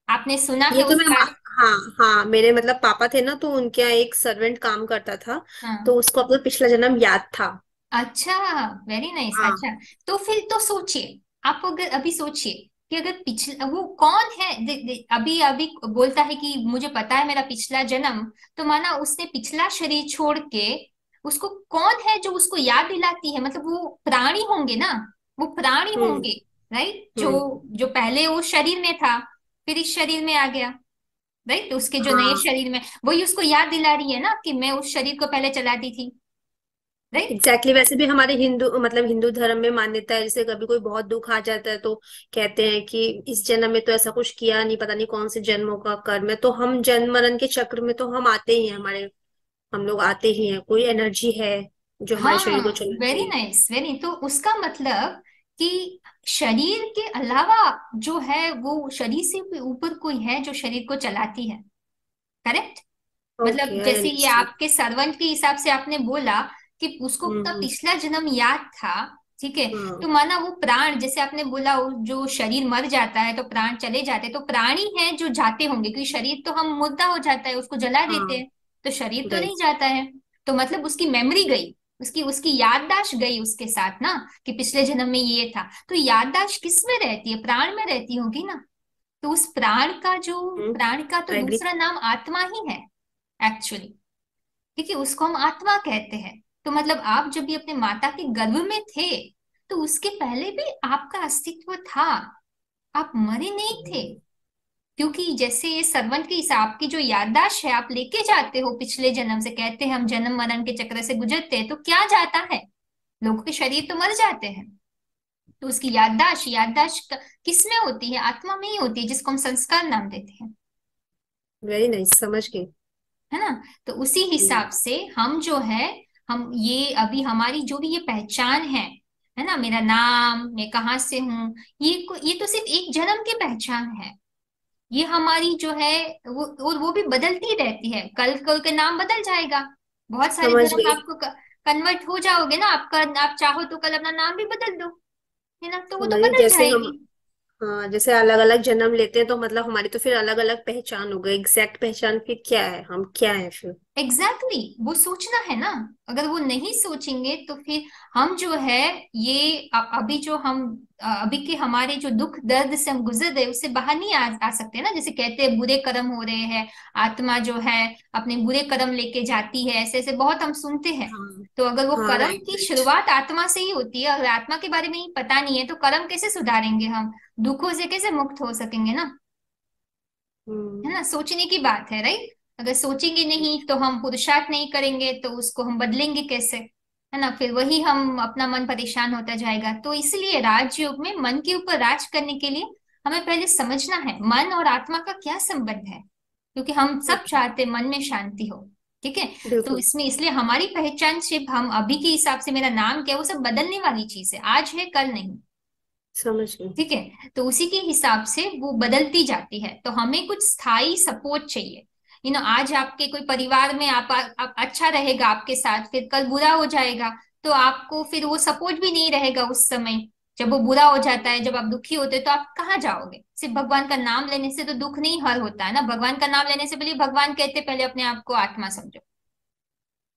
A: आपने सुना
B: ये
A: है
B: तो
A: उस बारे?
B: हाँ हाँ, मेरे मतलब पापा थे ना, तो उनके यहाँ एक सर्वेंट काम करता था, तो
A: हाँ,
B: उसको अपना पिछला जन्म याद था।
A: अच्छा, वेरी नाइस,
B: हाँ।
A: अच्छा। तो फिर तो सोचिए, आप अगर अभी सोचिए कि अगर पिछला वो कौन है, अभी अभी बोलता है कि मुझे पता है मेरा पिछला जन्म, तो माना उसने पिछला शरीर छोड़ के, उसको कौन है जो उसको याद दिलाती है? मतलब वो प्राणी होंगे ना, वो प्राणी
B: हम्म।
A: होंगे, राइट, जो
B: हम्म।
A: जो पहले उस शरीर में था, फिर इस शरीर में आ गया, राइट, उसके जो नए
B: हाँ,
A: शरीर में, वही उसको याद दिला रही है ना कि मैं उस शरीर को पहले चलाती थी, राइट।
B: एग्जैक्टली वैसे भी हमारे हिंदू मतलब हिंदू धर्म में मान्यता है, जैसे कभी कोई बहुत दुख आ जाता है तो कहते हैं कि इस जन्म में तो ऐसा कुछ किया नहीं, पता नहीं कौन से जन्मों का कर्म है, तो हम जन्म मरण के चक्र में तो हम आते ही हैं, हमारे हम लोग आते ही हैं, कोई एनर्जी है जो हमारे शरीर को
A: हाँ, वेरी
B: चलाती है।
A: नाइस, वेरी, तो उसका मतलब कि शरीर के अलावा जो है वो शरीर से भी ऊपर कोई है जो शरीर को चलाती है, करेक्ट?
B: ओके,
A: मतलब
B: आई
A: जैसे ये
B: अंडरस्टैंड।
A: आपके सर्वेंट के हिसाब से आपने बोला कि उसको अपना
B: हम्म।
A: पिछला जन्म याद था, ठीक है, तो
B: हाँ।
A: माना वो प्राण, जैसे आपने बोला जो शरीर मर जाता है तो प्राण चले जाते हैं, तो प्राणी हैं जो जाते होंगे, क्योंकि शरीर तो हम मुर्दा हो जाता है, उसको जला देते
B: हाँ।
A: हैं, तो शरीर तो नहीं
B: राइट।
A: जाता है, तो मतलब उसकी मेमोरी गई, उसकी उसकी याददाश्त गई उसके साथ ना, कि पिछले जन्म में ये था, तो याददाश्त किस में रहती है? प्राण में रहती होगी ना, तो उस
B: हम्म।
A: प्राण का तो
B: आई एग्री।
A: दूसरा नाम आत्मा ही है एक्चुअली, ठीक है, उसको हम आत्मा कहते हैं। तो मतलब आप जब भी अपने माता के गर्भ में थे, तो उसके पहले भी आपका अस्तित्व था, आप मरे नहीं थे, क्योंकि जैसे ये सर्वंट के हिसाब की जो याददाश्त है आप लेके जाते हो पिछले जन्म से, कहते हैं हम जन्म मरण के चक्र से गुजरते हैं, तो क्या जाता है? लोगों के शरीर तो मर जाते हैं, तो उसकी याददाश्त किस में होती है? आत्मा में ही होती है, जिसको हम संस्कार नाम देते हैं,
B: वेरी नाइस, समझ गई।
A: है ना? तो उसी हिसाब से हम जो है, हम ये अभी हमारी जो भी ये पहचान है ना, मेरा नाम, मैं कहाँ से हूँ, ये तो सिर्फ एक जन्म की पहचान है, ये हमारी जो है वो भी बदलती रहती है, कल कल के नाम बदल जाएगा, बहुत सारे
B: समझ
A: धर्म
B: गई।
A: आपको कन्वर्ट हो जाओगे ना, आपका आप चाहो तो कल अपना नाम भी बदल दो, है ना, तो वो तो
B: समझ गई,
A: बदल
B: जैसे हम,
A: जाएगी।
B: हाँ जैसे अलग अलग जन्म लेते हैं तो मतलब हमारी तो फिर अलग अलग पहचान हो गई, एग्जैक्ट पहचान फिर क्या है, हम क्या है फिर।
A: एग्जैक्टली exactly, वो सोचना है ना, अगर वो नहीं सोचेंगे तो फिर हम जो है, ये अभी जो हम अभी के हमारे जो दुख दर्द से हम गुजर रहे उससे बाहर नहीं आ सकते ना, जैसे कहते हैं बुरे कर्म हो रहे हैं, आत्मा जो है अपने बुरे कर्म लेके जाती है, ऐसे ऐसे बहुत हम सुनते हैं,
B: हाँ।
A: तो अगर वो
B: हाँ,
A: कर्म
B: राइट
A: की
B: राइट।
A: शुरुआत आत्मा से ही होती है, अगर आत्मा के बारे में ही पता नहीं है तो कर्म कैसे सुधारेंगे हम, दुखों से कैसे मुक्त हो सकेंगे ना, है
B: हम्म।
A: ना? सोचने की बात है, राइट। अगर सोचेंगे नहीं तो हम पुरुषार्थ नहीं करेंगे, तो उसको हम बदलेंगे कैसे, है ना? फिर वही हम अपना मन परेशान होता जाएगा। तो इसलिए राजयोग में मन के ऊपर राज करने के लिए हमें पहले समझना है मन और आत्मा का क्या संबंध है, क्योंकि हम सब
B: अच्छा।
A: चाहते हैं मन में शांति हो। ठीक है। तो
B: बिल्कुल।
A: इसमें इसलिए हमारी पहचान सिर्फ हम अभी के हिसाब से मेरा नाम क्या है वो सब बदलने वाली चीज है, आज है कल नहीं।
B: समझ गई।
A: ठीक है। तो उसी के हिसाब से वो बदलती जाती है, तो हमें कुछ स्थायी सपोर्ट चाहिए। आज आपके कोई परिवार में आप अच्छा रहेगा आपके साथ, फिर कल बुरा हो जाएगा, तो आपको फिर वो सपोर्ट भी नहीं रहेगा उस समय। जब वो बुरा हो जाता है, जब आप दुखी होते हैं, तो आप कहाँ जाओगे? सिर्फ भगवान का नाम लेने से तो दुख नहीं हल होता है ना। भगवान का नाम लेने से पहले भगवान कहते पहले अपने आप को आत्मा समझो।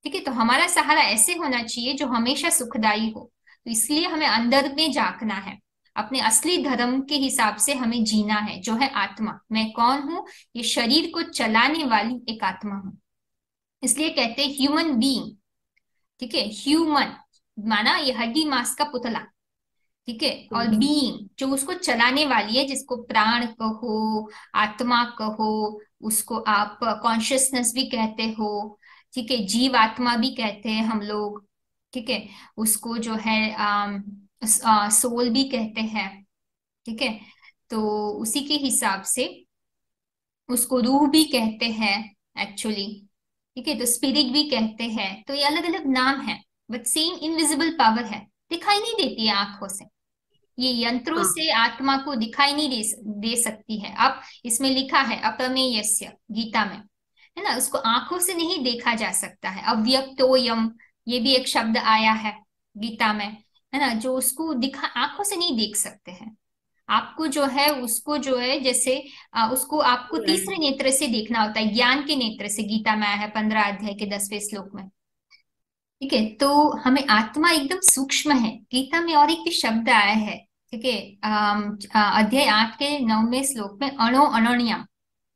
A: ठीक है। तो हमारा सहारा ऐसे होना चाहिए जो हमेशा सुखदायी हो। तो इसलिए हमें अंदर में झांकना है, अपने असली धर्म के हिसाब से हमें जीना है, जो है आत्मा। मैं कौन हूं? ये शरीर को चलाने वाली एक आत्मा हूं। इसलिए कहते हैं ह्यूमन बीइंग। ठीक है। ह्यूमन माना ये हड्डी मांस का पुतला। ठीक है। और
B: हम्म।
A: बीइंग जो उसको चलाने वाली है, जिसको प्राण कहो, आत्मा कहो, उसको आप कॉन्शियसनेस भी कहते हो। ठीक है। जीव आत्मा भी कहते हैं हम लोग। ठीक है। उसको जो है सोल भी कहते हैं। ठीक है। तो उसी के हिसाब से उसको रूह भी कहते हैं एक्चुअली। ठीक है। तो स्पिरिट भी कहते हैं। तो ये अलग अलग नाम है, बट सेम इनविजिबल पावर है, दिखाई नहीं देती है आंखों से। ये यंत्रों
B: हाँ।
A: से आत्मा को दिखाई नहीं दे सकती है। अब इसमें लिखा है अप्रमेयस्य गीता में, है ना? उसको आंखों से नहीं देखा जा सकता है। अव्यक्तोयम, ये भी एक शब्द आया है गीता में, है ना? जो उसको दिखा आंखों से नहीं देख सकते हैं। आपको जो है उसको जो है जैसे उसको आपको तीसरे नेत्र से देखना होता है, ज्ञान के नेत्र से। गीता में आया है 15 अध्याय के 10वें श्लोक में। ठीक है। तो हमें आत्मा एकदम सूक्ष्म है। गीता में और एक भी शब्द आया है। ठीक है। अध्याय 8 के 9वें श्लोक में अणो अणोन्यम,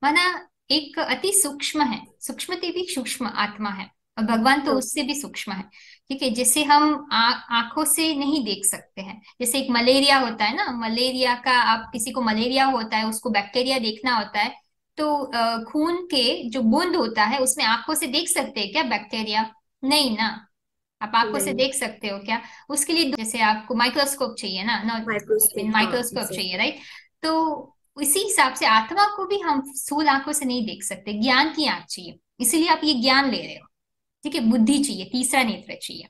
A: माना एक अति सूक्ष्म है। सूक्ष्म से भी सूक्ष्म आत्मा है, और भगवान तो
B: हाँ।
A: उससे भी सूक्ष्म है। ठीक है। जैसे हम आंखों से नहीं देख सकते हैं, जैसे एक मलेरिया होता है ना, मलेरिया का आप किसी को मलेरिया होता है उसको बैक्टीरिया देखना होता है, तो खून के जो बूंद होता है उसमें आंखों से देख सकते हैं क्या बैक्टीरिया? नहीं ना। आप आंखों से
B: नहीं।
A: देख सकते हो क्या? उसके लिए जैसे आपको माइक्रोस्कोप चाहिए ना, नॉट
B: माइक्रोस्कोप, हाँ,
A: माइक्रोस्कोप चाहिए,
B: एग्जैक्ट।
A: राइट? तो इसी हिसाब से आत्मा को भी हम स्थूल आंखों से नहीं देख सकते, ज्ञान की आंख चाहिए। इसीलिए आप ये ज्ञान ले रहे हो। ठीक है। बुद्धि चाहिए, तीसरा नेत्र चाहिए।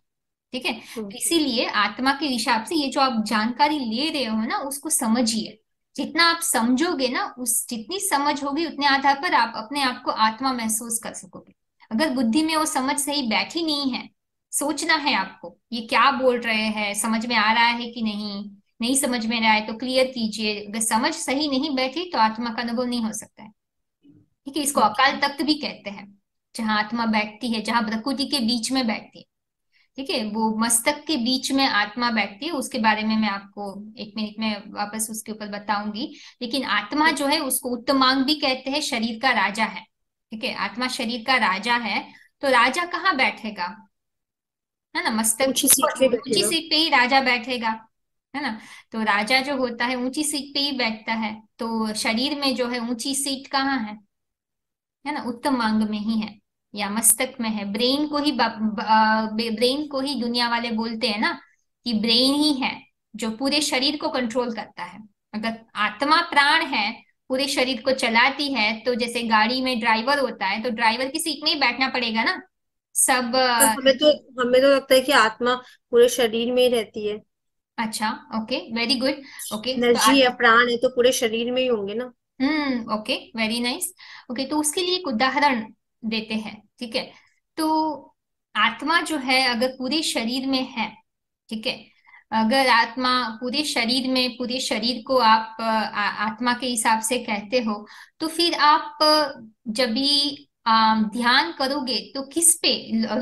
A: ठीक है। तो इसीलिए आत्मा के हिसाब से ये जो आप जानकारी ले रहे हो ना, उसको समझिए। जितना आप समझोगे ना, उस जितनी समझ होगी उतने आधार पर आप अपने आप को आत्मा महसूस कर सकोगे। अगर बुद्धि में वो समझ सही बैठी नहीं है, सोचना है आपको ये क्या बोल रहे हैं, समझ में आ रहा है कि नहीं, नहीं समझ में रहा है तो क्लियर कीजिए। अगर समझ सही नहीं बैठी तो आत्मा का अनुभव नहीं हो सकता है। ठीक है। इसको अकाल तख्त भी कहते हैं, जहां आत्मा बैठती है, जहां प्रकृति के बीच में बैठती है। ठीक है। वो मस्तक के बीच में आत्मा बैठती है, उसके बारे में मैं आपको 1 मिनट में वापस उसके ऊपर बताऊंगी। लेकिन आत्मा जो है उसको उत्तमांग भी कहते हैं, शरीर का राजा है। ठीक है। आत्मा शरीर का राजा है। तो राजा कहाँ बैठेगा? है ना, मस्तक
B: ऊंची सीट पे
A: ऊपर ऊंची
B: बैठेगा।
A: सीट पे ही राजा बैठेगा, है ना? तो राजा जो होता है ऊंची सीट पे ही बैठता है। तो शरीर में जो है ऊंची सीट कहाँ है ना? उत्तम अंग में ही है, या मस्तक में है। ब्रेन को ही दुनिया वाले बोलते हैं ना कि ब्रेन ही है जो पूरे शरीर को कंट्रोल करता है। अगर आत्मा प्राण है, पूरे शरीर को चलाती है, तो जैसे गाड़ी में ड्राइवर होता है, तो ड्राइवर की सीट में ही बैठना पड़ेगा ना सब।
B: पर हमें तो लगता है कि आत्मा पूरे शरीर में ही रहती है।
A: अच्छा, ओके, वेरी गुड। ओके तो
B: एनर्जी या प्राण है तो पूरे शरीर में ही होंगे ना।
A: Okay, very nice. ओके, तो उसके लिए एक उदाहरण देते हैं। ठीक है। तो आत्मा जो है अगर पूरे शरीर में है, ठीक है, अगर आत्मा पूरे शरीर में, पूरे शरीर को आप आत्मा के हिसाब से कहते हो, तो फिर आप जब भी ध्यान करोगे तो किस पे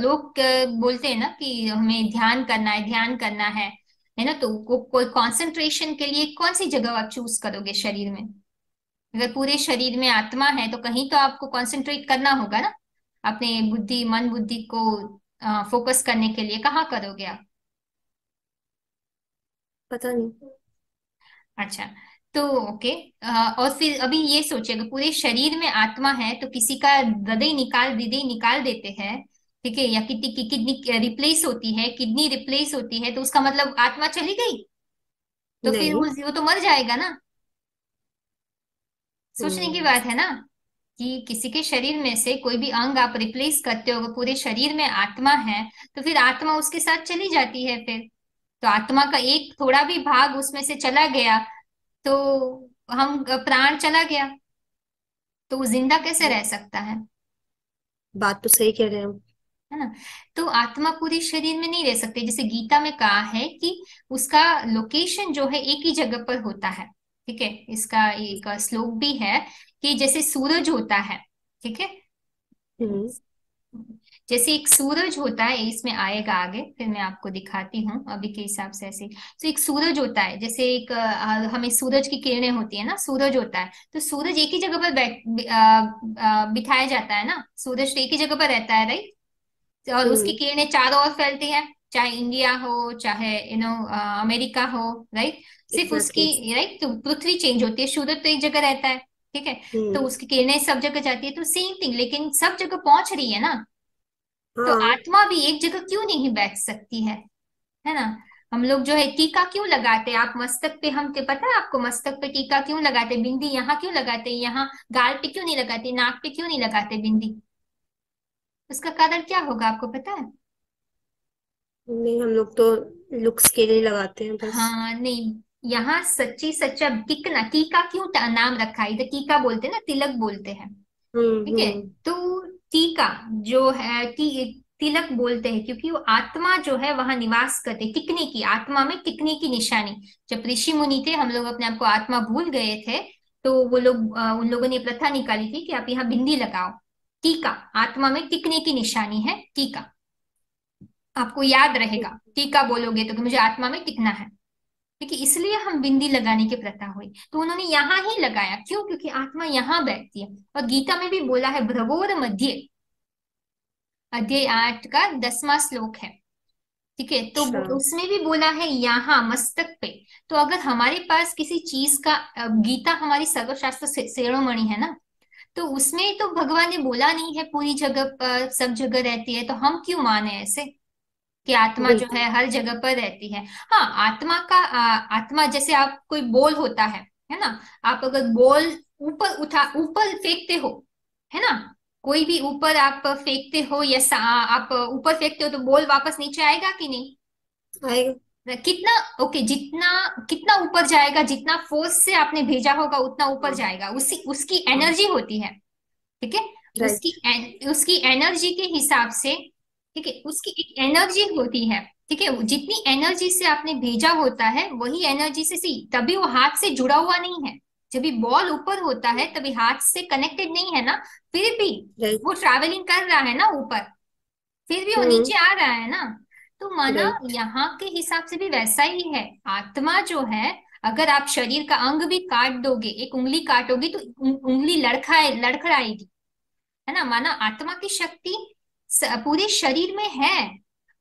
A: लोग बोलते हैं ना कि हमें ध्यान करना है, ध्यान करना है ना? तो कोई कंसंट्रेशन के लिए कौन सी जगह आप चूज करोगे शरीर में? अगर पूरे शरीर में आत्मा है तो कहीं तो आपको कंसंट्रेट करना होगा ना, अपने बुद्धि मन बुद्धि को फोकस करने के लिए कहाँ करोगे आप?
B: पता नहीं।
A: अच्छा, तो ओके। और फिर अभी ये सोचिएगा, पूरे शरीर में आत्मा है तो किसी का हृदय निकाल देते हैं, ठीक है, या कितनी की किडनी रिप्लेस होती है, किडनी रिप्लेस होती है, तो उसका मतलब आत्मा चली गई? तो फिर
B: नहीं।
A: वो तो मर जाएगा ना। सोचने की
B: हम्म।
A: बात है ना, कि किसी के शरीर में से कोई भी अंग आप रिप्लेस करते हो, अगर पूरे शरीर में आत्मा है तो फिर आत्मा उसके साथ चली जाती है फिर। तो आत्मा का एक थोड़ा भी भाग उसमें से चला गया तो हम प्राण चला गया, तो वो जिंदा कैसे रह सकता
B: बात तो सही कह रहे हैं हम।
A: है ना? तो आत्मा पूरे शरीर में नहीं रह सकती, जैसे गीता में कहा है कि उसका लोकेशन जो है एक ही जगह पर होता है। ठीक है, इसका एक श्लोक भी है कि जैसे सूरज होता है, ठीक है,
B: हम्म।
A: जैसे एक सूरज होता है, इसमें आएगा आगे, फिर मैं आपको दिखाती हूँ अभी के हिसाब से ऐसे। तो एक सूरज होता है, जैसे एक हमें सूरज की किरणें होती है ना, सूरज होता है, तो सूरज एक ही जगह पर बिठाया जाता है ना, सूरज तो एक ही जगह पर रहता है, राइट? और उसकी
B: हम्म।
A: किरणें चारों ओर फैलती है, चाहे इंडिया हो चाहे अमेरिका हो, राइट? सिर्फ
B: एग्जैक्टली।
A: उसकी, राइट, तो पृथ्वी चेंज होती है, सूरज तो एक जगह रहता है, ठीक है, तो
B: हम्म।
A: उसकी किरणें सब जगह जाती है, तो सेम थिंग, लेकिन सब जगह पहुंच रही है ना। तो
B: हाँ।
A: आत्मा भी एक जगह क्यों नहीं बैठ सकती है ना? हम लोग जो है टीका क्यों लगाते हैं, आप मस्तक पे, हम पता है आपको मस्तक पे टीका क्यों लगाते हैं, बिंदी यहाँ क्यों लगाते हैं, यहाँ गाल पे क्यों नहीं लगाते, नाक पे क्यों नहीं लगाते बिंदी? उसका कारण क्या होगा आपको पता है?
B: नहीं, हम लोग तो लुक्स के लिए लगाते हैं बस।
A: हाँ नहीं, यहाँ सच्ची सच्चा टिकना, टीका क्यों नाम रखा है, इधर टीका बोलते हैं ना, तिलक बोलते हैं, ठीक है।
B: हम्म।
A: तो टीका जो है तिलक बोलते हैं क्योंकि वो आत्मा जो है वहां निवास करते, टिकने की, आत्मा में टिकने की निशानी। जब ऋषि मुनि थे, हम लोग अपने आप को आत्मा भूल गए थे, तो वो लोग उन लोगों ने प्रथा निकाली थी कि आप यहाँ बिंदी लगाओ, टीका, आत्मा में टिकने की निशानी है टीका। आपको याद रहेगा, टीका बोलोगे तो कि मुझे आत्मा में टिकना है, क्योंकि इसलिए हम बिंदी लगाने की प्रथा हुई, तो उन्होंने यहाँ ही लगाया, क्यों? क्योंकि आत्मा यहाँ बैठती है। और गीता में भी बोला है, भ्रवोर मध्य, अध्याय 8 का 10वां श्लोक है, ठीक है, तो
B: अच्छा।
A: उसमें भी बोला है यहाँ मस्तक पे। तो अगर हमारे पास किसी चीज का गीता हमारी सर्वशास्त्र शिरोमणि है ना, तो उसमें तो भगवान ने बोला नहीं है पूरी जगह पर सब जगह रहती है, तो हम क्यों माने ऐसे कि आत्मा जो
B: बिल्कुल।
A: है हर जगह पर रहती है? हाँ, आत्मा का आत्मा जैसे आप कोई बॉल होता है ना, आप अगर बॉल ऊपर फेंकते हो, है ना, कोई भी ऊपर आप फेंकते हो या आप ऊपर फेंकते हो तो बॉल वापस नीचे आएगा कि नहीं?
B: आएगा।
A: कितना, ओके, जितना कितना ऊपर जाएगा, जितना फोर्स से आपने भेजा होगा उतना ऊपर
B: हाँ।
A: जाएगा, उसी उसकी
B: हाँ।
A: एनर्जी होती है, ठीक है,
B: राइट।
A: उसकी एनर्जी के हिसाब से, ठीक है, उसकी एक एनर्जी होती है, ठीक है, जितनी एनर्जी से आपने भेजा होता है वही एनर्जी से सी, तभी वो हाथ से जुड़ा हुआ नहीं है। जब भी बॉल ऊपर होता है तभी हाथ से कनेक्टेड नहीं है ना, फिर भी
B: राइट।
A: वो ट्रैवलिंग कर रहा है ना ऊपर, फिर भी वो
B: हम्म।
A: नीचे आ रहा है ना। तो माना
B: राइट।
A: यहाँ के हिसाब से भी वैसा ही है, आत्मा जो है, अगर आप शरीर का अंग भी काट दोगे, एक उंगली काटोगे तो उंगली लड़खड़ाएगी, है ना, माना आत्मा की शक्ति पूरे शरीर में है।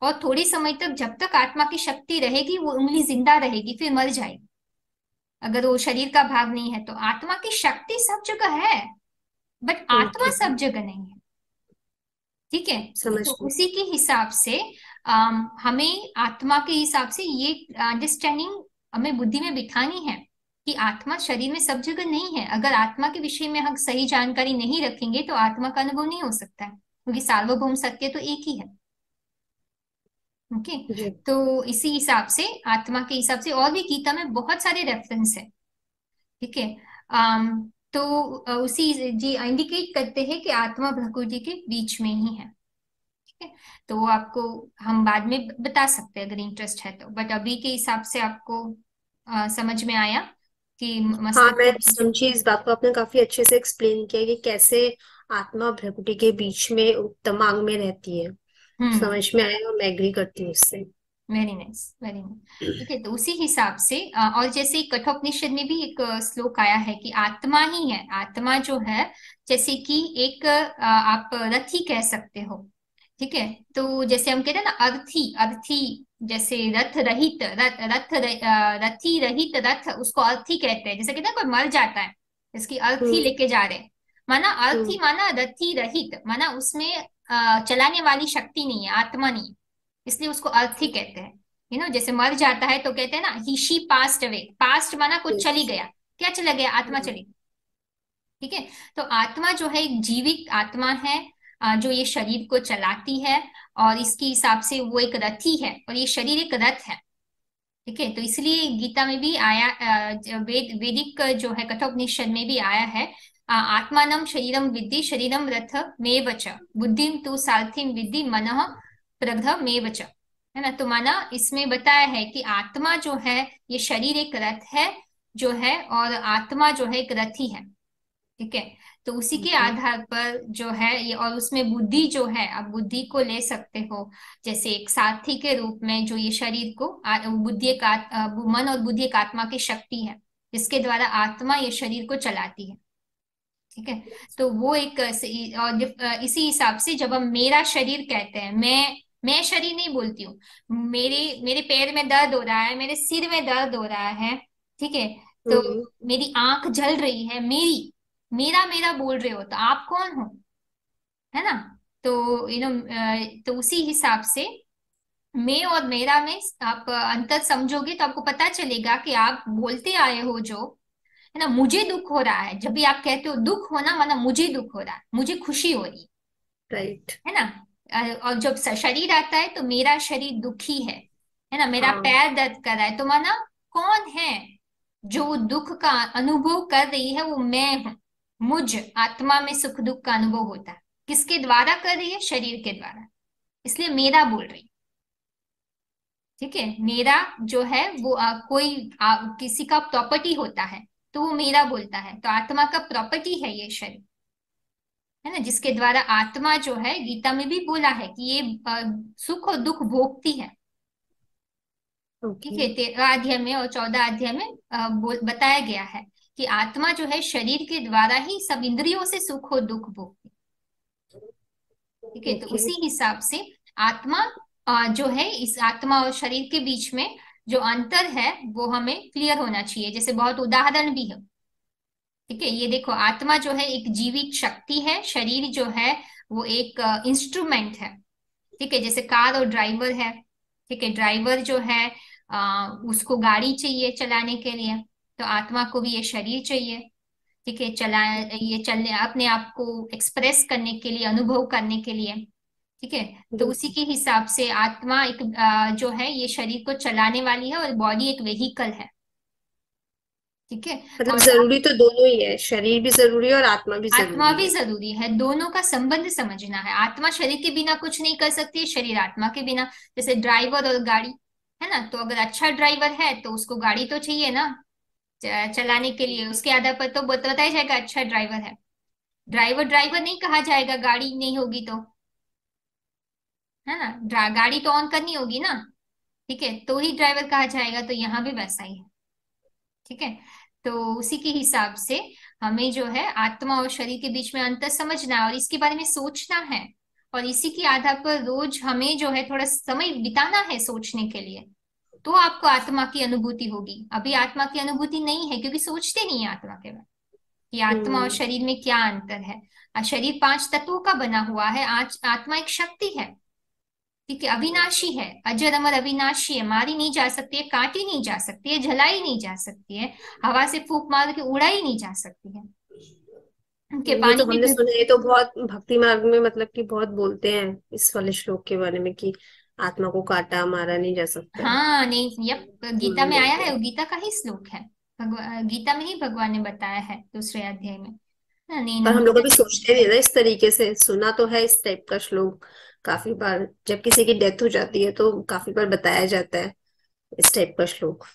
A: और थोड़ी समय तक, जब तक आत्मा की शक्ति रहेगी, वो उंगली जिंदा रहेगी, फिर मर जाएगी अगर वो शरीर का भाग नहीं है, तो आत्मा की शक्ति सब जगह है, बट आत्मा
B: ओके।
A: सब जगह नहीं है, ठीक है।
B: समझ
A: तो
B: गई।
A: उसी के हिसाब से हमें आत्मा के हिसाब से ये अंडरस्टैंडिंग हमें बुद्धि में बिठानी है कि आत्मा शरीर में सब जगह नहीं है। अगर आत्मा के विषय में हम सही जानकारी नहीं रखेंगे तो आत्मा का अनुभव नहीं हो सकता है, क्योंकि सार्वभौम सत्य तो एक ही है, ओके।
B: जी।
A: तो इसी हिसाब से, आत्मा के हिसाब से, और भी गीता में बहुत सारे रेफरेंस है, ठीक है। तो उसी जी इंडिकेट करते हैं कि आत्मा प्रकृति के बीच में ही है, ठीक है। तो वो आपको हम बाद में बता सकते हैं अगर इंटरेस्ट है तो, बट अभी के हिसाब से आपको समझ में आया कि
B: हाँ,
A: मस्तक
B: मैं
A: के बीच।
B: समझी इस बात को। आपने काफी अच्छे से एक्सप्लेन किया कि कैसे आत्मा और प्रकृति के बीच में उत्तमांग में रहती है।
A: हम्म,
B: समझ में आया और मैं एग्री करती हूँ उससे।
A: वेरी नाइस, वेरी नाइस, ठीक है। तो उसी हिसाब से और जैसे कठोपनिषद में भी एक श्लोक आया है कि आत्मा ही है, आत्मा जो है, जैसे कि एक आप रथी कह सकते हो, ठीक है। तो जैसे हम कहते हैं ना, अर्थी, अर्थी जैसे रथ रहित रथी रहित रथ, उसको अर्थी कहते हैं। जैसे कहते हैं कोई मर जाता है, इसकी अर्थी
B: हम्म।
A: लेके जा रहे हैं, माना अर्थी,
B: हम्म।
A: माना रथी रहित, माना उसमें चलाने वाली शक्ति नहीं है, आत्मा नहीं है, इसलिए उसको अर्थी कहते हैं। जैसे मर जाता है तो कहते हैं ना ही शी पास्ट अवे, पास्ट माना कुछ
B: यस।
A: चली गया, क्या चला गया, आत्मा चली गई। ठीक है। तो आत्मा जो है एक जीवित आत्मा है, जो ये शरीर को चलाती है, और इसके हिसाब से वो एक रथी है, और ये शरीर एक रथ है। ठीक है। तो इसलिए गीता में भी आया, वैदिक जो है कठोपनिषद में भी आया है, आत्मानम शरीरम विद्धि शरीरम रथ में च, बुद्धिम तु सारथिम विद्धि मनः प्रग्ध में च। है ना। तो माना इसमें बताया है कि आत्मा जो है ये शरीर एक रथ है जो है, और आत्मा जो है एक रथी है। ठीक है। तो उसी के
B: ओके।
A: आधार पर जो है ये, और उसमें बुद्धि जो है, आप बुद्धि को ले सकते हो जैसे एक साथी के रूप में, जो ये शरीर को बुद्धि एक मन और बुद्धि एक आत्मा की शक्ति है, जिसके द्वारा आत्मा ये शरीर को चलाती है। ठीक है। तो वो एक और इसी हिसाब से जब हम मेरा शरीर कहते हैं, मैं शरीर नहीं बोलती हूँ, मेरे मेरे पैर में दर्द हो रहा है, मेरे सिर में दर्द हो रहा है। ठीक है। तो
B: हम्म।
A: मेरी आंख जल रही है, मेरी, मेरा मेरा बोल रहे हो, तो आप कौन हो, है ना। तो तो उसी हिसाब से मैं और मेरा में आप अंतर समझोगे तो आपको पता चलेगा कि आप बोलते आए हो जो, है ना, मुझे दुख हो रहा है, जब भी आप कहते हो दुख होना, माना मुझे दुख हो रहा है, मुझे खुशी हो रही
B: राइट।
A: है ना। और जब शरीर आता है तो मेरा शरीर दुखी है ना, मेरा
B: हाँ।
A: पैर दर्द कर रहा है, तो माना कौन है जो दुख का अनुभव कर रही है, वो मैं हूं। मुझ आत्मा में सुख दुख का अनुभव होता है, किसके द्वारा कर रही है, शरीर के द्वारा, इसलिए मेरा बोल रही है। ठीक है। मेरा जो है वो किसी का प्रॉपर्टी होता है, तो वो मेरा बोलता है, तो आत्मा का प्रॉपर्टी है ये शरीर, है ना, जिसके द्वारा आत्मा जो है, गीता में भी बोला है कि ये सुख और दुख भोगती है। ठीक
B: ओके।
A: है। 13 अध्याय में और 14 अध्याय में बताया गया है कि आत्मा जो है शरीर के द्वारा ही सब इंद्रियों से सुख और दुख भोगती है। ठीक है। तो
B: ओके।
A: उसी हिसाब से आत्मा जो है, इस आत्मा और शरीर के बीच में जो अंतर है वो हमें क्लियर होना चाहिए। जैसे बहुत उदाहरण भी है। ठीक है। ये देखो, आत्मा जो है एक जीवित शक्ति है, शरीर जो है वो एक इंस्ट्रूमेंट है। ठीक है। जैसे कार और ड्राइवर है। ठीक है। ड्राइवर जो है उसको गाड़ी चाहिए चलाने के लिए, तो आत्मा को भी ये शरीर चाहिए। ठीक है। ये चलने, अपने आप को एक्सप्रेस करने के लिए, अनुभव करने के लिए। ठीक है। तो उसी
B: बिल्कुल।
A: के हिसाब से आत्मा एक जो है ये शरीर को चलाने वाली है, और बॉडी एक व्हीकल है। ठीक है।
B: मतलब
A: और
B: जरूरी तो दोनों ही है, शरीर भी जरूरी है और आत्मा भी
A: आत्मा
B: जरूरी
A: भी
B: है।
A: जरूरी है, दोनों का संबंध समझना है। आत्मा शरीर के बिना कुछ नहीं कर सकती है, शरीर आत्मा के बिना। जैसे ड्राइवर और गाड़ी, है ना, तो अगर अच्छा ड्राइवर है तो उसको गाड़ी तो चाहिए ना, चलाने के लिए, उसके आधार पर तो बताया जाएगा अच्छा ड्राइवर है। ड्राइवर ड्राइवर नहीं कहा जाएगा गाड़ी नहीं होगी तो, है ना, गाड़ी तो ऑन करनी होगी ना। ठीक है, तो ही ड्राइवर कहा जाएगा, तो यहाँ भी वैसा ही है। ठीक है। तो उसी के हिसाब से हमें जो है आत्मा और शरीर के बीच में अंतर समझना है, और इसके बारे में सोचना है, और इसी के आधार पर रोज हमें जो है थोड़ा समय बिताना है सोचने के लिए, तो आपको आत्मा की अनुभूति होगी। अभी आत्मा की अनुभूति नहीं है, क्योंकि सोचते नहीं है आत्मा के बारे में कि आत्मा और
B: हम्म।
A: शरीर में क्या अंतर है। शरीर 5 तत्वों का बना हुआ है, आज आत्मा एक शक्ति है। ठीक है। अविनाशी है, अजर अमर अविनाशी है, मारी नहीं जा सकती है, काटी नहीं जा सकती है, जलाई नहीं जा सकती है, हवा से फूंक मार के उड़ाई नहीं जा सकती है। उनके
B: ये
A: पानी
B: तो
A: में
B: हमने
A: भी।
B: सुना है, ये तो बहुत भक्ति मार्ग में मतलब कि बहुत बोलते हैं इस वाले श्लोक के बारे में कि आत्मा को काटा मारा नहीं जा सकता है।
A: हाँ नहीं, यप, गीता में आया
B: बोलते
A: है,
B: हैं।
A: वो गीता का ही श्लोक है। गीता में ही भगवान ने बताया है दूसरे अध्याय में।
B: पर हम लोग
A: नैनम।
B: अभी सोचते नहीं ना इस तरीके से, सुना तो है इस टाइप का श्लोक काफी बार, जब किसी की डेथ हो जाती है तो काफी बार बताया जाता है इस टाइप का श्लोक।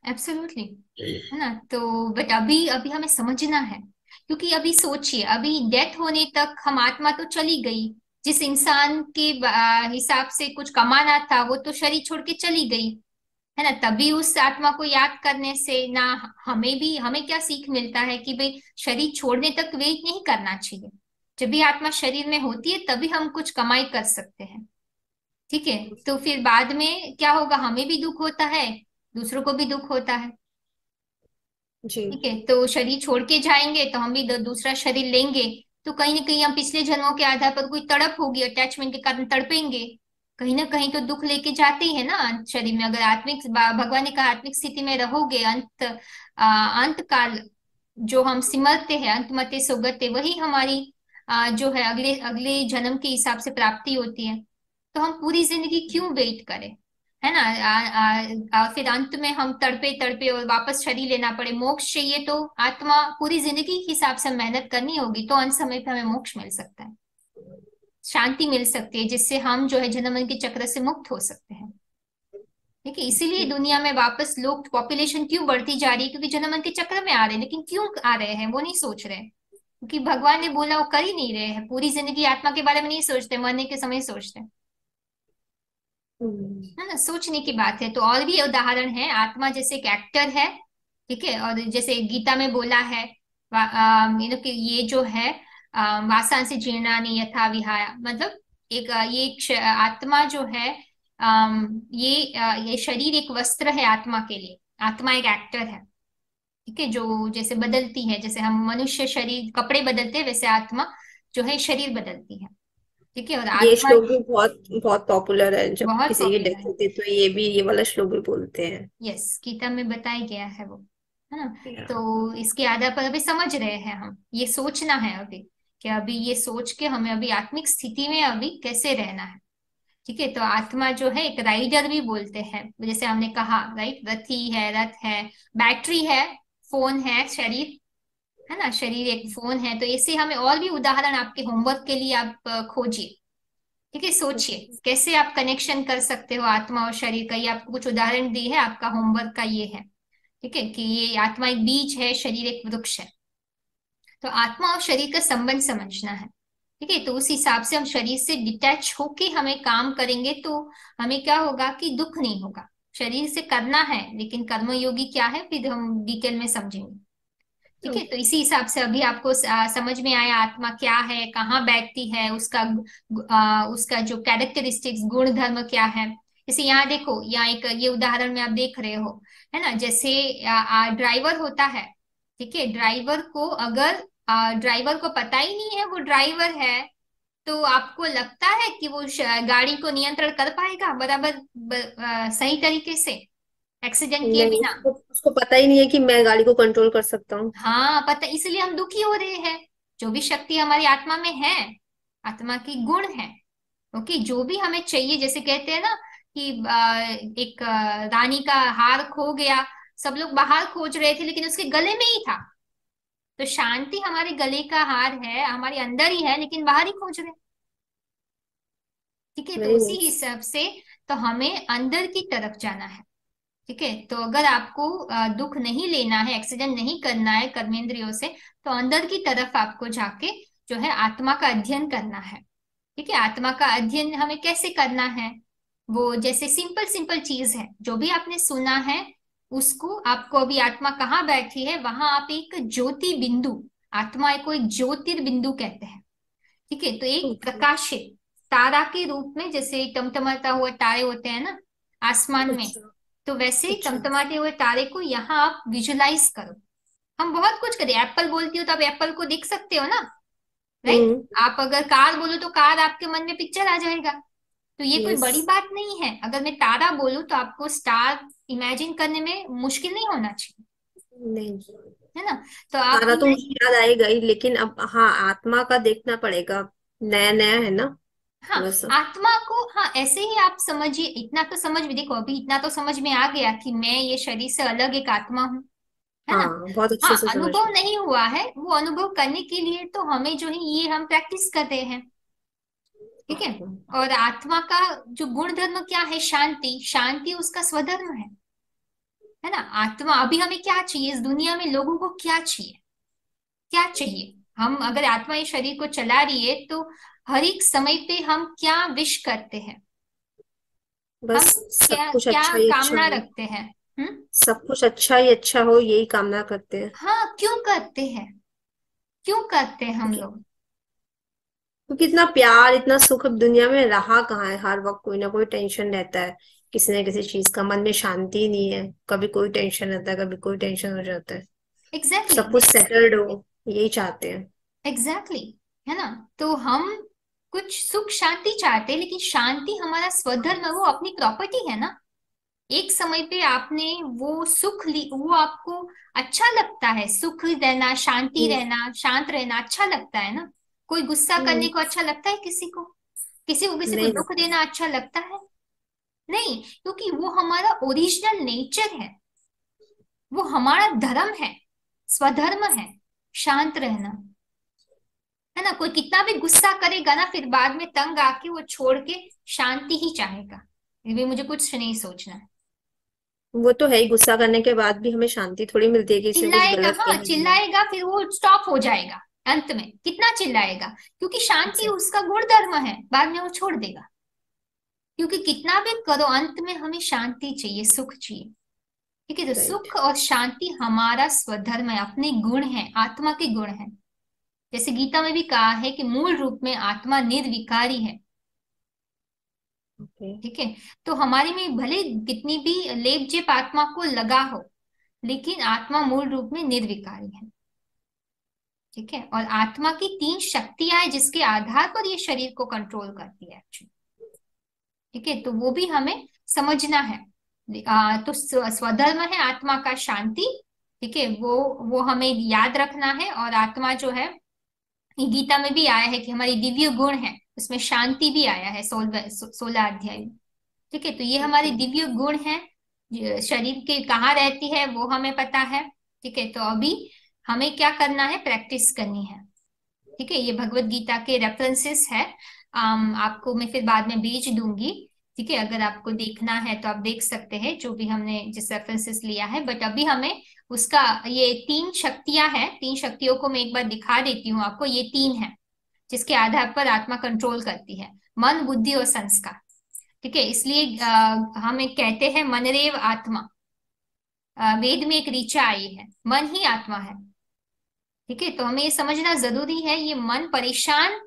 A: एब्सोल्युटली, है ना। तो बट अभी अभी हमें समझना है, क्योंकि अभी सोचिए, अभी डेथ होने तक हम आत्मा तो चली गई, जिस इंसान के हिसाब से कुछ कमाना था वो तो शरीर छोड़ के चली गई, है ना। तभी उस आत्मा को याद करने से ना, हमें क्या सीख मिलता है कि भाई शरीर छोड़ने तक वेट नहीं करना चाहिए। जब भी आत्मा शरीर में होती है तभी हम कुछ कमाई कर सकते हैं। ठीक है, तो फिर बाद में क्या होगा, हमें भी दुख होता है, दूसरों को भी दुख होता है।
B: जी।
A: ठीक है, तो शरीर छोड़ के जाएंगे तो हम भी दूसरा शरीर लेंगे, तो कहीं ना कहीं हम पिछले जन्मों के आधार पर कोई तड़प होगी, अटैचमेंट के कारण तड़पेंगे, कहीं ना कहीं तो दुख लेके जाते ही है ना अंत शरीर में। अगर आत्मिक भगवान ने कहा आत्मिक स्थिति में रहोगे, अंत काल जो हम सिमरते हैं, अंत मते सुगते, वही हमारी जो है अगले अगले जन्म के हिसाब से प्राप्ति होती है। तो हम पूरी जिंदगी क्यों वेट करें, है ना। फिर अंत में हम तड़पे तड़पे और वापस शरीर लेना पड़े, मोक्ष चाहिए तो आत्मा पूरी जिंदगी के हिसाब से मेहनत करनी होगी, तो अंत समय पे हमें मोक्ष मिल सकता है, शांति मिल सकती है, जिससे हम जो है जन्म मरण के चक्र से मुक्त हो सकते हैं। ठीक है, इसीलिए दुनिया में वापस लोग, पॉपुलेशन क्यों बढ़ती जा रही है, क्योंकि जन्म मरण के चक्र में आ रहे हैं, लेकिन क्यों आ रहे हैं वो नहीं सोच रहे, क्योंकि भगवान ने बोला वो कर ही नहीं रहे हैं, पूरी जिंदगी आत्मा के बारे में नहीं सोचते, मरने के समय सोचते हैं।
B: हम्म।
A: है ना, सोचने की बात है। तो और भी उदाहरण है, आत्मा जैसे एक एक्टर है, ठीक है, और जैसे गीता में बोला है, कि ये जो है वासांसी जीर्णानि यथा विहाय, मतलब एक ये एक आत्मा जो है, ये शरीर एक वस्त्र है आत्मा के लिए, आत्मा एक एक्टर है। ठीक है, जो जैसे बदलती है, जैसे हम मनुष्य शरीर कपड़े बदलते हैं, वैसे आत्मा जो है शरीर बदलती है। ठीक है, और
B: ये
A: आत्मा
B: श्लोक भी बहुत बहुत पॉपुलर है, जब
A: बहुत
B: किसी की
A: पॉपुलर
B: डेथ
A: है।
B: होती है तो ये वाला श्लोक भी बोलते हैं।
A: यस, गीता में बताया गया है वो, है ना।
B: या।
A: तो इसके आधार पर अभी समझ रहे हैं हम, ये सोचना है अभी, कि अभी ये सोच के हमें अभी आत्मिक स्थिति में अभी कैसे रहना है। ठीक है, तो आत्मा जो है एक राइडर भी बोलते हैं, जैसे हमने कहा राइट, रथी है, रथ है, बैटरी है, फोन है, शरीर है ना, शरीर एक फोन है। तो ऐसे हमें और भी उदाहरण आपके होमवर्क के लिए आप खोजिए। ठीक है, सोचिए कैसे आप कनेक्शन कर सकते हो आत्मा और शरीर का, ये आपको कुछ उदाहरण दी है, आपका होमवर्क का ये है। ठीक है, कि ये आत्मा एक बीज है, शरीर एक वृक्ष है, तो आत्मा और शरीर का संबंध समझना है। ठीक है, तो उस हिसाब से हम शरीर से डिटैच होके हमें काम करेंगे, तो हमें क्या होगा कि दुख नहीं होगा। शरीर से करना है, लेकिन कर्मयोगी क्या है फिर हम डिटेल में समझेंगे। ठीक है, तो इसी हिसाब से अभी आपको समझ में आया आत्मा क्या है, कहाँ बैठती है, उसका जो कैरेक्टरिस्टिक्स गुण धर्म क्या है। जैसे यहाँ देखो, यहाँ एक ये उदाहरण में आप देख रहे हो, है ना, जैसे ड्राइवर होता है। ठीक है, ड्राइवर को अगर ड्राइवर को पता ही नहीं है वो ड्राइवर है, तो आपको लगता है कि वो गाड़ी को नियंत्रण कर पाएगा बराबर, सही तरीके से, एक्सीडेंट किए
B: नहीं,
A: बिना।
B: उसको पता ही नहीं है कि मैं गाड़ी को कंट्रोल कर सकता हूँ।
A: हाँ पता, इसलिए हम दुखी हो रहे हैं। जो भी शक्ति हमारी आत्मा में है, आत्मा की गुण है, ओके, जो भी हमें चाहिए, जैसे कहते हैं ना कि एक रानी का हार खो गया, सब लोग बाहर खोज रहे थे लेकिन उसके गले में ही था। तो शांति हमारे गले का हार है, हमारे अंदर ही है, लेकिन बाहर ही खोज रहे हैं। ठीक है, तो
B: वेरी
A: उसी
B: नाइस।
A: हिसाब से तो हमें अंदर की तरफ जाना है। ठीक है, तो अगर आपको दुख नहीं लेना है, एक्सीडेंट नहीं करना है कर्मेंद्रियों से, तो अंदर की तरफ आपको जाके जो है आत्मा का अध्ययन करना है। ठीक है, आत्मा का अध्ययन हमें कैसे करना है, वो जैसे सिंपल सिंपल चीज है, जो भी आपने सुना है उसको, आपको अभी आत्मा कहाँ बैठी है, वहां आप एक ज्योति बिंदु, आत्मा को एक ज्योतिर्बिंदु कहते हैं। ठीक है, तो एक
B: ओके।
A: प्रकाशित तारा के रूप में, जैसे टमटमाता हुए तारे होते हैं ना आसमान में,
B: अच्छा।
A: तो वैसे ही
B: अच्छा।
A: टमटमाते हुए तारे को यहाँ आप विजुलाइज करो। हम बहुत कुछ करें, एप्पल बोलती हो तो आप एप्पल को देख सकते हो ना, राइट।
B: हम्म।
A: आप अगर कार बोलो तो कार आपके मन में पिक्चर आ जाएगा। तो ये कोई
B: यस।
A: बड़ी बात नहीं है, अगर मैं तारा बोलूं तो आपको स्टार इमेजिन करने में मुश्किल नहीं होना चाहिए,
B: नहीं,
A: है ना। तो आप
B: तारा तो मुझे याद आएगा ही, लेकिन अब हाँ, आत्मा का देखना पड़ेगा। नया नया है ना,
A: हाँ,
B: थोड़ा सा।
A: आत्मा को, हाँ ऐसे ही आप समझिए, इतना तो समझ भी, देखो अभी इतना तो समझ में आ गया कि मैं ये शरीर से अलग एक आत्मा हूँ, है ना।
B: हाँ, बहुत अच्छे
A: हाँ,
B: से समझ
A: अनुभव
B: में।
A: नहीं हुआ है, वो अनुभव करने के लिए तो हमें जो है ये हम प्रैक्टिस कर रहे हैं। ठीक है,
B: हाँ,
A: और आत्मा का जो गुण धर्म क्या है, शांति, शांति उसका स्वधर्म है ना। आत्मा, अभी हमें क्या चाहिए इस दुनिया में, लोगों को क्या चाहिए, क्या चाहिए, हम अगर आत्मा इस शरीर को चला रही है तो हर एक समय पे हम क्या विश करते हैं,
B: बस
A: हम
B: सब
A: क्या
B: कुछ
A: क्या
B: अच्छा ही अच्छा
A: कामना
B: हो।
A: रखते हैं। हम्म।
B: सब कुछ अच्छा ही अच्छा हो, यही कामना करते हैं।
A: हाँ, क्यों करते हैं, क्यों करते हैं हम
B: क्योंकि
A: लोग।
B: क्योंकि इतना प्यार इतना सुख अब दुनिया में रहा कहाँ है। हर वक्त कोई ना कोई टेंशन रहता है, किसी ना किसी चीज का। मन में शांति नहीं है, कभी कोई टेंशन रहता है, कभी कोई टेंशन हो जाता है।
A: एग्जैक्टली
B: सब कुछ सेटल्ड हो, यही चाहते हैं।
A: एग्जैक्टली है ना। तो हम कुछ सुख शांति चाहते हैं, लेकिन शांति हमारा स्वधर्म है, वो अपनी प्रॉपर्टी है ना। एक समय पे आपने वो सुख ली, वो आपको अच्छा लगता है, सुख रहना, शांति
B: हम्म।
A: रहना, शांत रहना अच्छा लगता है ना। कोई गुस्सा करने
B: हम्म,
A: को अच्छा लगता है किसी को? किसी को
B: नहीं
A: दुख
B: लगता।
A: देना अच्छा लगता है? नहीं, क्योंकि वो हमारा ओरिजिनल नेचर है, वो हमारा धर्म है, स्वधर्म है, शांत रहना, है ना। कोई कितना भी गुस्सा करेगा ना, फिर बाद में तंग आके वो छोड़ के शांति ही चाहेगा, भी मुझे कुछ नहीं सोचना है।
B: वो तो है ही, गुस्सा करने के बाद भी हमें शांति थोड़ी मिलती है कि इसने कुछ
A: चिल्लाएगा,
B: गलत
A: हाँ
B: कह दिया।
A: चिल्लाएगा, फिर वो स्टॉप हो जाएगा। अंत में कितना चिल्लाएगा, क्योंकि शांति
B: Exactly.
A: उसका गुण धर्म है, बाद में वो छोड़ देगा। क्योंकि कितना भी करो, अंत में हमें शांति चाहिए, सुख चाहिए। ठीक है, तो
B: राइट।
A: सुख और शांति हमारा स्वधर्म है, अपने गुण है, आत्मा के गुण है। जैसे गीता में भी कहा है कि मूल रूप में आत्मा निर्विकारी है।
B: ओके।
A: ठीक है, तो हमारे में भले कितनी भी लेप जेप आत्मा को लगा हो, लेकिन आत्मा मूल रूप में निर्विकारी है। ठीक है, और आत्मा की तीन शक्तियां हैं जिसके आधार पर ये शरीर को कंट्रोल करती है एक्चुअली। ठीक है, तो वो भी हमें समझना है। तो स्वधर्म है आत्मा का शांति। ठीक है, वो हमें याद रखना है। और आत्मा जो है, ये गीता में भी आया है कि हमारी दिव्य गुण है, उसमें शांति भी आया है 16 अध्याय में। ठीक है, तो ये हमारी
B: ओके।
A: दिव्य गुण है। शरीर के कहाँ रहती है वो हमें पता है। ठीक है, तो अभी हमें क्या करना है, प्रैक्टिस करनी है। ठीक है, ये भगवत गीता के रेफरेंसेस है। आपको मैं फिर बाद में भेज दूंगी। ठीक है, अगर आपको देखना है तो आप देख सकते हैं जो भी हमने जिस रेफरेंसेस लिया है। बट अभी हमें उसका, ये तीन शक्तियां हैं, तीन शक्तियों को मैं एक बार दिखा देती हूँ आपको। ये तीन है जिसके आधार पर आत्मा कंट्रोल करती है: मन, बुद्धि और संस्कार। ठीक है, इसलिए हम एक कहते हैं मनरेव आत्मा। वेद में एक ऋचा आई है, मन ही आत्मा है। ठीक है, तो हमें ये समझना जरूरी है, ये मन परेशान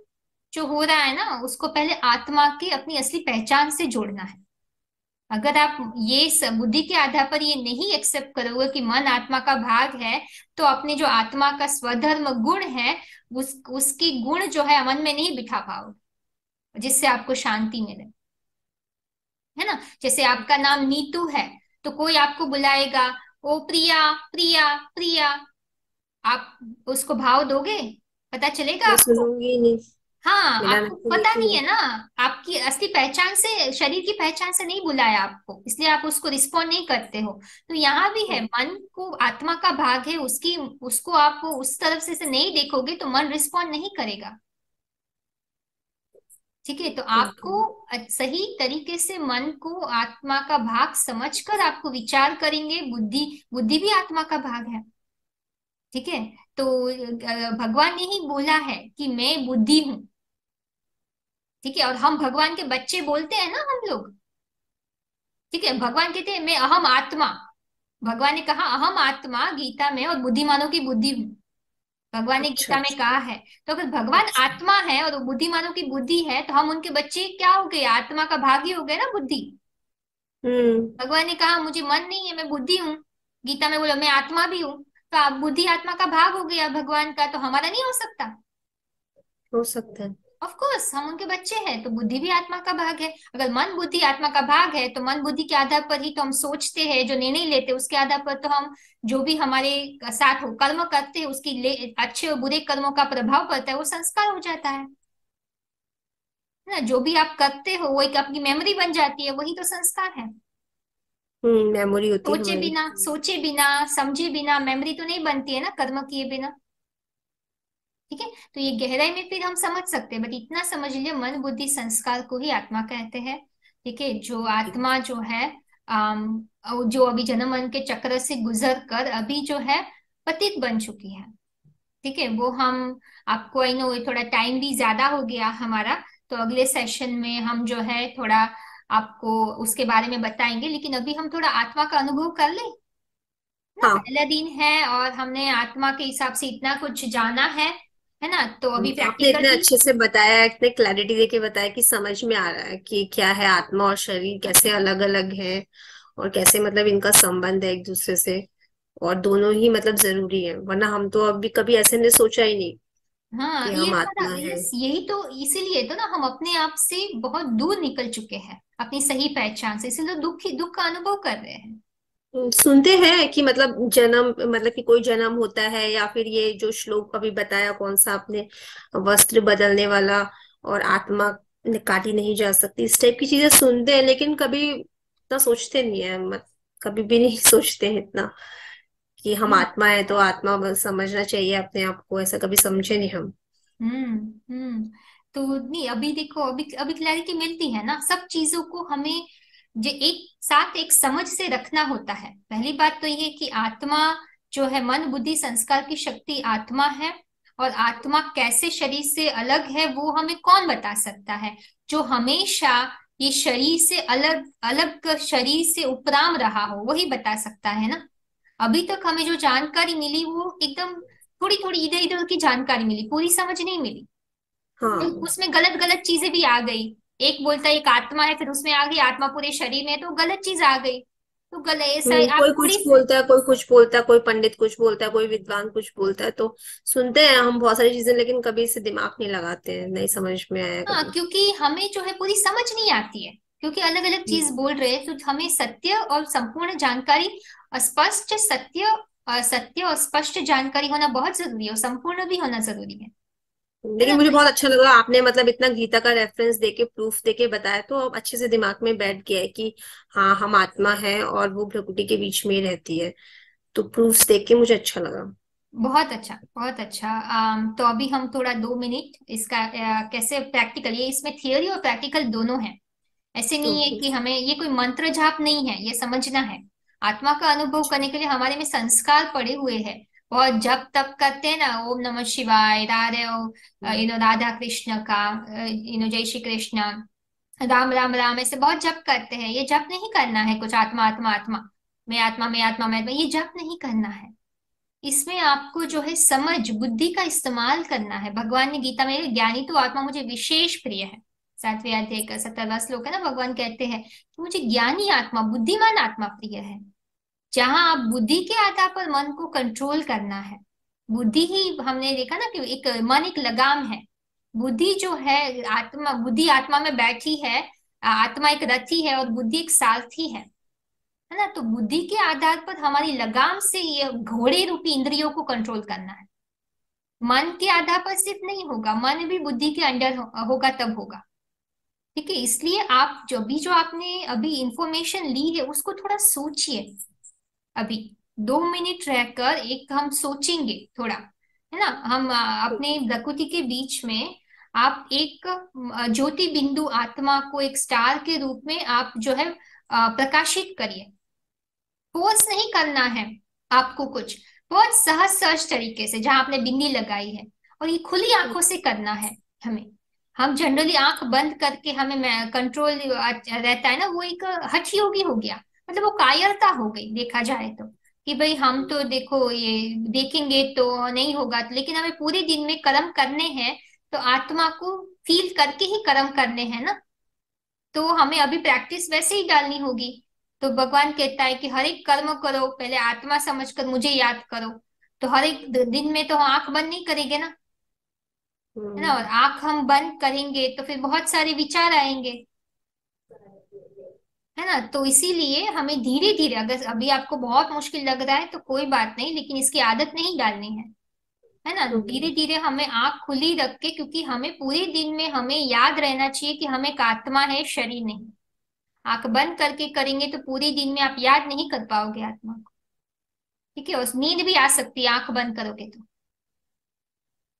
A: जो हो रहा है ना, उसको पहले आत्मा की अपनी असली पहचान से जोड़ना है। अगर आप ये बुद्धि के आधार पर ये नहीं एक्सेप्ट करोगे कि मन आत्मा का भाग है, तो अपने जो आत्मा का स्वधर्म गुण है, उसकी गुण जो है मन में नहीं बिठा पाओगे, जिससे आपको शांति मिले। है ना, जैसे आपका नाम नीतू है, तो कोई आपको बुलाएगा, ओ प्रिया प्रिया प्रिया, आप उसको भाव दोगे? पता चलेगा
B: मैं
A: आपको?
B: सुनूंगी नहीं।
A: हाँ,
B: मेरा
A: आपको
B: नाम तो
A: पता
B: नीतू
A: नहीं
B: है।
A: है ना। आपकी असली पहचान से, शरीर की पहचान से नहीं बुलाया आपको, इसलिए आप उसको रिस्पॉन्ड नहीं करते हो। तो यहाँ भी है, मन को आत्मा का भाग है, उसकी उसको आप उस तरफ से नहीं देखोगे तो मन रिस्पॉन्ड नहीं करेगा। ठीक है, तो
B: ओके।
A: आपको सही तरीके से मन को आत्मा का भाग समझकर आपको विचार करेंगे। बुद्धि, बुद्धि भी आत्मा का भाग है। ठीक है, तो भगवान ने ही बोला है कि मैं बुद्धि हूँ। ठीक है, और हम भगवान के बच्चे बोलते हैं ना हम लोग। ठीक है, भगवान कहते हैं मैं अहम आत्मा। भगवान ने कहा अहम आत्मा गीता में, और बुद्धिमानों की बुद्धि हूँ। भगवान ने
B: अच्छा
A: गीता में
B: अच्छा।
A: कहा है। तो अगर भगवान
B: अच्छा।
A: आत्मा है और बुद्धिमानों की बुद्धि है, तो हम उनके बच्चे क्या हो गए, आत्मा का भागी हो गए ना, बुद्धि।
B: हम्म।
A: भगवान ने कहा मुझे मन नहीं है, मैं बुद्धि हूँ। गीता में बोला मैं आत्मा भी हूँ। तो आप बुद्धि आत्मा का भाग हो गया भगवान का, तो हमारा नहीं हो सकता?
B: हो सकता है।
A: ऑफ कोर्स हम उनके बच्चे हैं, तो बुद्धि भी आत्मा का भाग है। अगर मन बुद्धि आत्मा का भाग है, तो मन बुद्धि के आधार पर ही तो हम सोचते हैं, जो निर्णय लेते हैं उसके आधार पर तो हम जो भी हमारे साथ हो कर्म करते हैं, उसकी अच्छे और बुरे कर्मों का प्रभाव पड़ता है, वो संस्कार हो जाता है ना। जो भी आप करते हो वो एक आपकी मेमोरी बन जाती है, वही तो संस्कार है।
B: मेमोरी होती है
A: सोचे
B: हमारी।
A: बिना, सोचे बिना, समझे बिना मेमोरी तो नहीं बनती है ना, कर्म किए बिना। ठीक है, तो ये गहराई में फिर हम समझ सकते हैं, बट इतना समझ लीजिए मन बुद्धि संस्कार को ही आत्मा कहते हैं। ठीक है, जो आत्मा जो है, जो अभी जन्म मरण के चक्र से गुजर कर अभी जो है पतित बन चुकी है। ठीक है, वो हम, आपको आई नो थोड़ा टाइम भी ज्यादा हो गया हमारा, तो अगले सेशन में हम जो है थोड़ा आपको उसके बारे में बताएंगे। लेकिन अभी हम थोड़ा आत्मा का अनुभव कर ले ना,
B: हाँ।
A: पहला दिन है और हमने आत्मा के हिसाब से इतना कुछ जाना है। है ना। तो अभी
B: आपने इतने
A: प्रैक्टिकली।
B: अच्छे से बताया, इतने क्लैरिटी देके बताया कि समझ में आ रहा है कि क्या है आत्मा और शरीर, कैसे अलग अलग है और कैसे मतलब इनका संबंध है एक दूसरे से। और दोनों ही मतलब जरूरी है, वरना हम तो अभी कभी ऐसे ने सोचा ही नहीं
A: हाँ,
B: कि
A: ये
B: हम
A: हमारा
B: आत्मा है।
A: यही तो, इसीलिए तो ना हम अपने आप से बहुत दूर निकल चुके हैं अपनी सही पहचान से, इसीलिए दुख का अनुभव कर रहे हैं।
B: सुनते हैं कि मतलब जन्म, मतलब कि कोई जन्म होता है, या फिर ये जो श्लोक अभी बताया कौन सा आपने, वस्त्र बदलने वाला, और आत्मा काटी नहीं जा सकती, इस टाइप की चीजें सुनते हैं, लेकिन कभी इतना सोचते नहीं है, मत कभी भी नहीं सोचते हैं इतना कि हम
A: हम्म
B: आत्मा है तो आत्मा बस समझना चाहिए अपने आप को, ऐसा कभी समझे नहीं हम।
A: हम्म हम्म। तो नहीं, अभी देखो, अभी अभी क्लैरिटी मिलती है ना सब चीजों को हमें, जो एक साथ एक समझ से रखना होता है। पहली बात तो ये कि आत्मा जो है, मन बुद्धि संस्कार की शक्ति आत्मा है। और आत्मा कैसे शरीर से अलग है वो हमें कौन बता सकता है? जो हमेशा ये शरीर से अलग अलग, शरीर से उपराम रहा हो वही बता सकता है ना। अभी तक हमें जो जानकारी मिली वो एकदम थोड़ी थोड़ी इधर उधर की जानकारी मिली, पूरी समझ नहीं मिली। तो
B: हाँ।
A: उसमें गलत गलत चीजें भी आ गई। एक बोलता है एक आत्मा है, फिर उसमें आ गई आत्मा पूरे शरीर में है, तो गलत चीज आ गई। तो गलत ऐसा आप
B: कोई कुछ
A: थोड़ी सी।
B: बोलता है, कोई कुछ बोलता है, कोई पंडित कुछ बोलता है, कोई विद्वान कुछ बोलता है, तो सुनते हैं हम बहुत सारी चीजें, लेकिन कभी इसे दिमाग नहीं लगाते हैं, नहीं समझ में आया
A: हाँ,
B: कभी।
A: क्योंकि हमें जो है पूरी समझ नहीं आती है, क्योंकि अलग अलग चीज
B: हम्म।
A: बोल रहे हैं, तो हमें सत्य और संपूर्ण जानकारी, स्पष्ट सत्य, सत्य और स्पष्ट जानकारी होना बहुत जरूरी है, और संपूर्ण भी होना जरूरी है
B: लेकिन
A: ना।
B: मुझे
A: तो
B: बहुत अच्छा लगा आपने मतलब इतना गीता का रेफरेंस देके, प्रूफ देके बताया, तो अब अच्छे से दिमाग में बैठ गया है कि हाँ हम आत्मा है और वो प्रकृति के बीच में ही रहती है। तो प्रूफ्स देख के मुझे अच्छा लगा।
A: बहुत अच्छा, बहुत अच्छा। तो अभी हम थोड़ा 2 मिनट इसका कैसे प्रैक्टिकल, ये इसमें थियोरी और प्रैक्टिकल दोनों है। ऐसे नहीं है
B: ओके।
A: कि हमें ये कोई मंत्र जाप नहीं है, ये समझना है। आत्मा का अनुभव करने के लिए हमारे में संस्कार पड़े हुए हैं। बहुत जप तप करते हैं ना, ओम नमः शिवाय, राधे, राधा कृष्ण का, जय श्री कृष्ण, राम राम राम, ऐसे बहुत जप करते हैं। ये जप नहीं करना है कुछ आत्मा आत्मा आत्मा, मैं आत्मा मैं आत्मा मैं आत्मा, ये जप नहीं करना है। इसमें आपको जो है समझ बुद्धि का इस्तेमाल करना है। भगवान ने गीता में, ज्ञानी तो आत्मा मुझे विशेष प्रिय है, 7वें अध्याय का 17वां श्लोक है ना, भगवान कहते हैं कि मुझे ज्ञानी आत्मा, बुद्धिमान आत्मा प्रिय है। जहां आप बुद्धि के आधार पर मन को कंट्रोल करना है। बुद्धि ही हमने देखा ना कि एक मन एक लगाम है। बुद्धि जो है, आत्मा, बुद्धि आत्मा में बैठी है। आत्मा एक रथी है और बुद्धि एक सारथी है ना। तो बुद्धि के आधार पर हमारी लगाम से ये घोड़े रूपी इंद्रियों को कंट्रोल करना है। मन के आधार पर सिर्फ नहीं होगा, मन भी बुद्धि के अंडर होगा तब होगा। ठीक है, इसलिए आप जो आपने अभी इंफॉर्मेशन ली है उसको थोड़ा सोचिए। अभी 2 मिनट रहकर एक हम सोचेंगे थोड़ा, है ना। हम अपने प्रकृति के बीच में आप एक ज्योति बिंदु आत्मा को एक स्टार के रूप में आप जो है प्रकाशित करिए। फोर्स नहीं करना है आपको कुछ, बहुत सहज सहज तरीके से, जहां आपने बिंदी लगाई है, और ये खुली आंखों से करना है हमें। हम जनरली आंख बंद करके हमें कंट्रोल रहता है ना, वो एक हठ योगी हो गया, मतलब वो कायरता हो गई देखा जाए तो, कि भाई हम तो देखो ये देखेंगे तो नहीं होगा, लेकिन हमें पूरे दिन में कर्म करने हैं, तो आत्मा को फील करके ही कर्म करने हैं ना। तो हमें अभी प्रैक्टिस वैसे ही डालनी होगी। तो भगवान कहता है कि हर एक कर्म करो पहले आत्मा समझकर मुझे याद करो। तो हर एक दिन में तो हम आंख बंद नहीं करेंगे ना, है ना। और
B: हम्म।
A: आंख हम बंद करेंगे तो फिर बहुत सारे विचार आएंगे, है ना। तो इसीलिए हमें धीरे धीरे, अगर अभी आपको बहुत मुश्किल लग रहा है तो कोई बात नहीं, लेकिन इसकी आदत नहीं डालनी है ना। धीरे
B: हम्म।
A: धीरे हमें आंख खुली रख के, क्योंकि हमें पूरे दिन में हमें याद रहना चाहिए कि हम एक आत्मा है, शरीर नहीं। आंख बंद करके करेंगे तो पूरे दिन में आप याद नहीं कर पाओगे आत्मा को। ठीक है, उस नींद भी आ सकती है आंख बंद करोगे तो।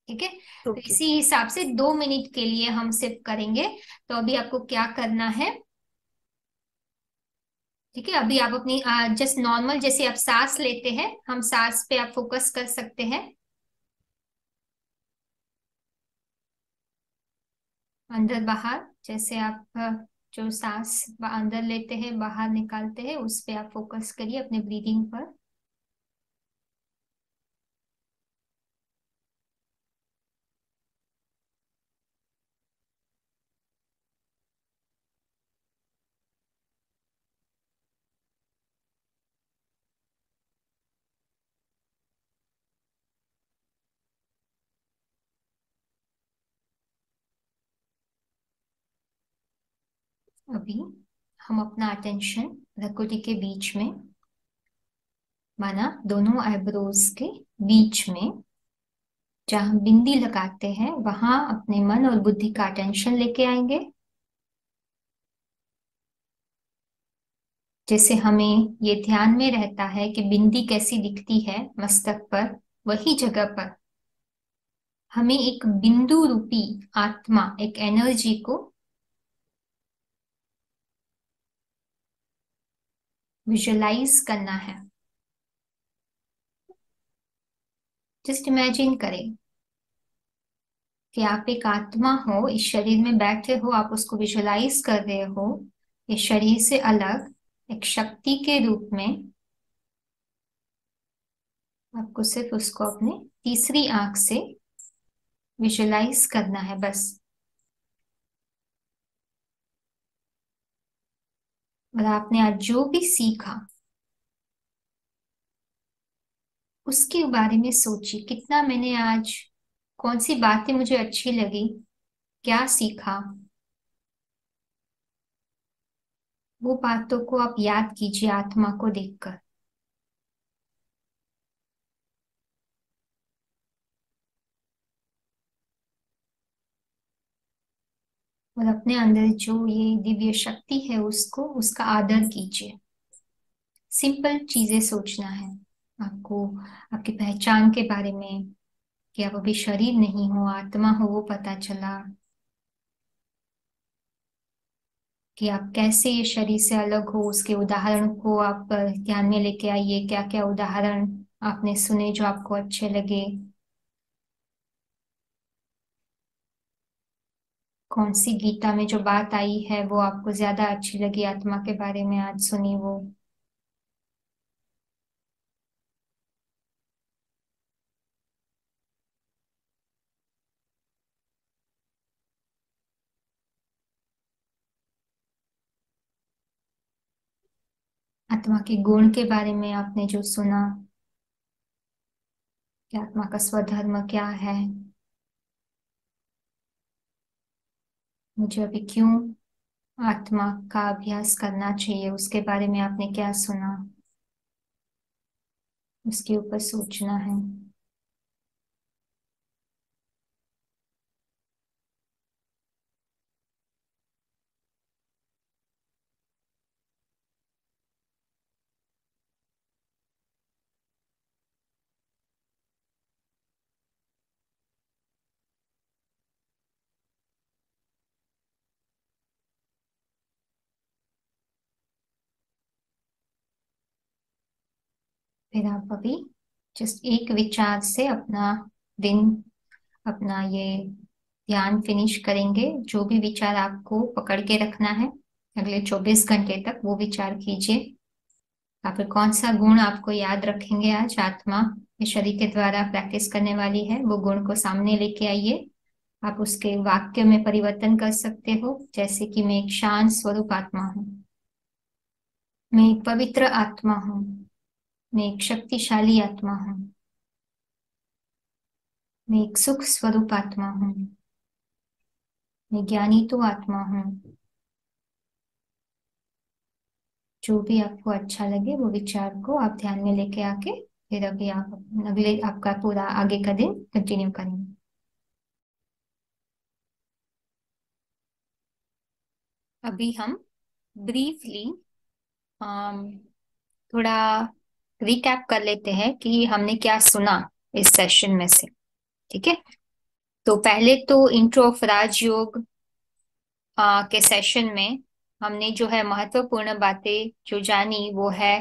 A: ठीक है, तो
B: ओके।
A: इसी हिसाब से 2 मिनट के लिए हम सिर्फ करेंगे। तो अभी आपको क्या करना है? ठीक है, अभी आप अपनी जस्ट नॉर्मल जैसे आप सांस लेते हैं, हम सांस पे आप फोकस कर सकते हैं। अंदर बाहर, जैसे आप जो सांस अंदर लेते हैं बाहर निकालते हैं, उस पे आप फोकस करिए, अपने ब्रीदिंग पर। अभी हम अपना अटेंशन प्रकृति के बीच में, माना दोनों आईब्रोज के बीच में जहां बिंदी लगाते हैं वहां अपने मन और बुद्धि का अटेंशन लेके आएंगे। जैसे हमें ये ध्यान में रहता है कि बिंदी कैसी दिखती है मस्तक पर, वही जगह पर हमें एक बिंदु रूपी आत्मा, एक एनर्जी को विजुअलाइज करना है। जस्ट इमेजिन करें कि आप एक आत्मा हो, इस शरीर में बैठे हो, आप उसको विजुअलाइज कर रहे हो इस शरीर से अलग एक शक्ति के रूप में। आपको सिर्फ उसको अपने तीसरी आंख से विजुअलाइज करना है बस। और आपने आज जो भी सीखा उसके बारे में सोचिए, कितना मैंने आज, कौन सी बातें मुझे अच्छी लगी, क्या सीखा, वो बातों को आप याद कीजिए आत्मा को देखकर। और अपने अंदर जो ये दिव्य शक्ति है उसको, उसका आदर कीजिए। सिंपल चीजें सोचना है आपको, आपकी पहचान के बारे में, कि आप अभी शरीर नहीं हो, आत्मा हो, वो पता चला। कि आप कैसे ये शरीर से अलग हो, उसके उदाहरण को आप ध्यान में लेके आइए। क्या क्या उदाहरण आपने सुने जो आपको अच्छे लगे, कौन सी गीता में जो बात आई है वो आपको ज्यादा अच्छी लगी, आत्मा के बारे में आज सुनी वो। आत्मा के गुण के बारे में आपने जो सुना, कि आत्मा का स्वधर्म क्या है, मुझे अभी क्यों आत्मा का अभ्यास करना चाहिए, उसके बारे में आपने क्या सुना, उसके ऊपर सोचना है। फिर आप अभी जस्ट एक विचार से अपना दिन, अपना ये ध्यान फिनिश करेंगे। जो भी विचार आपको पकड़ के रखना है अगले 24 घंटे तक, वो विचार कीजिए। या फिर कौन सा गुण आपको याद रखेंगे आज, आत्मा इस शरीर के द्वारा प्रैक्टिस करने वाली है, वो गुण को सामने लेके आइए। आप उसके वाक्य में परिवर्तन कर सकते हो, जैसे कि मैं एक शांत स्वरूप आत्मा हूँ, मैं एक पवित्र आत्मा हूँ, मैं एक शक्तिशाली आत्मा हूँ, मैं एक सुख स्वरूप आत्मा हूँ, मैं ज्ञानी तो आत्मा हूँ। जो भी आपको अच्छा लगे वो विचार को आप ध्यान में लेके आके फिर अभी आप अगले आपका पूरा आगे का दिन कंटिन्यू करेंगे। अभी हम ब्रीफली थोड़ा रिकैप कर लेते हैं कि हमने क्या सुना इस सेशन में से। ठीक है, तो पहले तो इंट्रो ऑफ राजयोग के सेशन में हमने जो है महत्वपूर्ण बातें जो जानी वो है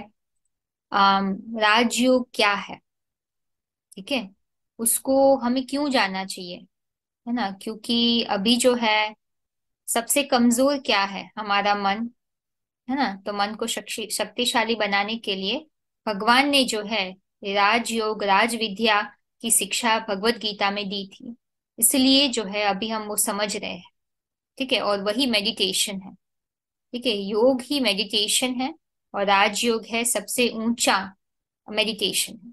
A: राजयोग क्या है। ठीक है, उसको हमें क्यों जानना चाहिए, है ना, क्योंकि अभी जो है सबसे कमजोर क्या है, हमारा मन, है ना। तो मन को शक्तिशाली बनाने के लिए भगवान ने जो है राजयोग, राज विद्या की शिक्षा भगवत गीता में दी थी। इसलिए जो है अभी हम वो समझ रहे हैं। ठीक है, और वही मेडिटेशन है। ठीक है, योग ही मेडिटेशन है, और राजयोग है सबसे ऊंचा मेडिटेशन है।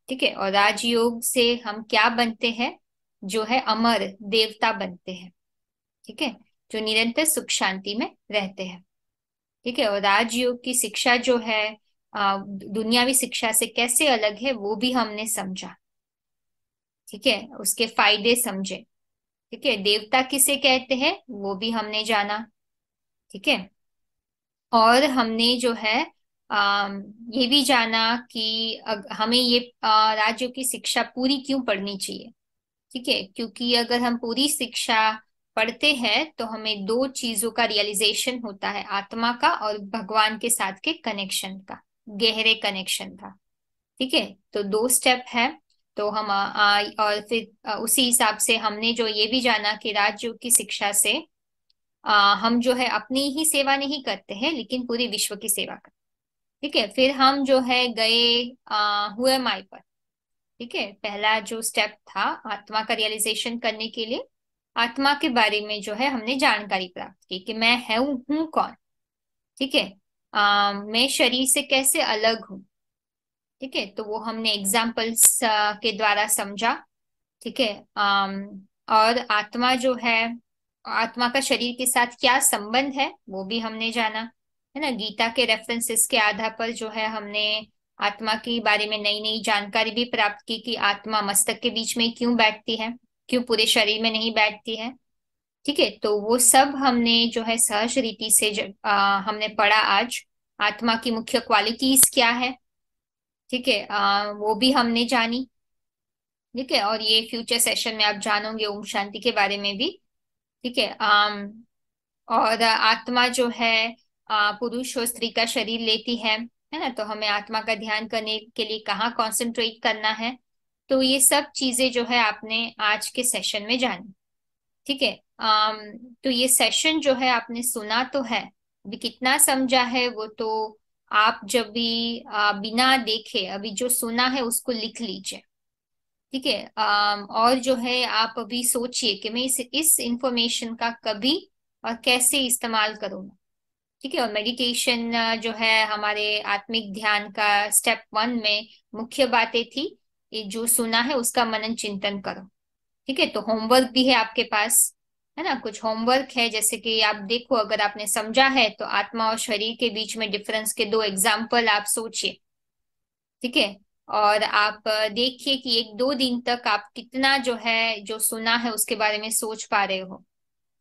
A: ठीक है, और राजयोग से हम क्या बनते हैं, जो है अमर देवता बनते हैं। ठीक है, जो निरंतर सुख शांति में रहते हैं। ठीक है, और राजयोग की शिक्षा जो है दुनियावी शिक्षा से कैसे अलग है वो भी हमने समझा। ठीक है, उसके फायदे समझे। ठीक है, देवता किसे कहते हैं वो भी हमने जाना। ठीक है, और हमने जो है ये भी जाना कि हमें ये राज्यों की शिक्षा पूरी क्यों पढ़नी चाहिए। ठीक है, क्योंकि अगर हम पूरी शिक्षा पढ़ते हैं तो हमें दो चीजों का रियलाइजेशन होता है, आत्मा का और भगवान के साथ के कनेक्शन का, गहरे कनेक्शन का। ठीक है, तो दो स्टेप है। तो हम और फिर उसी हिसाब से हमने जो ये भी जाना कि राजयोग की शिक्षा से हम जो है अपनी ही सेवा नहीं करते हैं लेकिन पूरी विश्व की सेवा करते हैं। ठीक है, फिर हम जो है गए हुए माई पर। ठीक है, पहला जो स्टेप था आत्मा का रियलाइजेशन करने के लिए, आत्मा के बारे में जो है हमने जानकारी प्राप्त की कि मैं हूँ कौन। ठीक है, मैं शरीर से कैसे अलग हूँ। ठीक है, तो वो हमने एग्जाम्पल्स के द्वारा समझा। ठीक है, और आत्मा जो है, आत्मा का शरीर के साथ क्या संबंध है वो भी हमने जाना। है ना, गीता के रेफरेंसेस के आधार पर जो है हमने आत्मा के बारे में नई नई जानकारी भी प्राप्त की कि आत्मा मस्तक के बीच में क्यों बैठती है, क्यों पूरे शरीर में नहीं बैठती है। ठीक है, तो वो सब हमने जो है सहज रीति से हमने पढ़ा आज। आत्मा की मुख्य क्वालिटीज क्या है। ठीक है, वो भी हमने जानी। ठीक है, और ये फ्यूचर सेशन में आप जानोगे ओम शांति के बारे में भी। ठीक है, और आत्मा जो है पुरुष और स्त्री का शरीर लेती है ना, तो हमें आत्मा का ध्यान करने के लिए कहाँ कंसंट्रेट करना है। तो ये सब चीजें जो है आपने आज के सेशन में जानी। ठीक है, तो ये सेशन जो है आपने सुना तो है, अभी कितना समझा है वो तो आप जब भी बिना देखे अभी जो सुना है उसको लिख लीजिए। ठीक है, और जो है आप अभी सोचिए कि मैं इस इंफॉर्मेशन का कभी और कैसे इस्तेमाल करूंगा। ठीक है, और मेडिटेशन जो है हमारे आत्मिक ध्यान का स्टेप 1 में मुख्य बातें थी, ये जो सुना है उसका मनन चिंतन करो। ठीक है, तो होमवर्क भी है आपके पास। है ना, कुछ होमवर्क है, जैसे कि आप देखो अगर आपने समझा है तो आत्मा और शरीर के बीच में डिफरेंस के दो एग्जाम्पल आप सोचिए। ठीक है, और आप देखिए कि एक दो दिन तक आप कितना जो है जो सुना है उसके बारे में सोच पा रहे हो।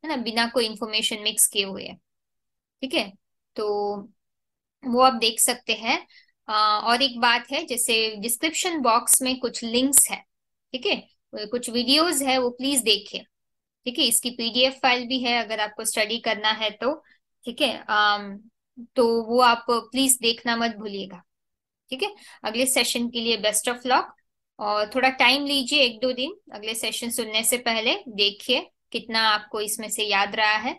A: है ना, बिना कोई इंफॉर्मेशन मिक्स किए हुए। ठीक है, तो वो आप देख सकते हैं। और एक बात है, जैसे डिस्क्रिप्शन बॉक्स में कुछ लिंक्स है। ठीक है, कुछ वीडियोस है वो प्लीज देखिए। ठीक है, इसकी पीडीएफ फाइल भी है अगर आपको स्टडी करना है तो। ठीक है, तो वो आप प्लीज देखना मत भूलिएगा। ठीक है, अगले सेशन के लिए बेस्ट ऑफ लक। और थोड़ा टाइम लीजिए, एक दो दिन अगले सेशन सुनने से पहले देखिए कितना आपको इसमें से याद रहा है,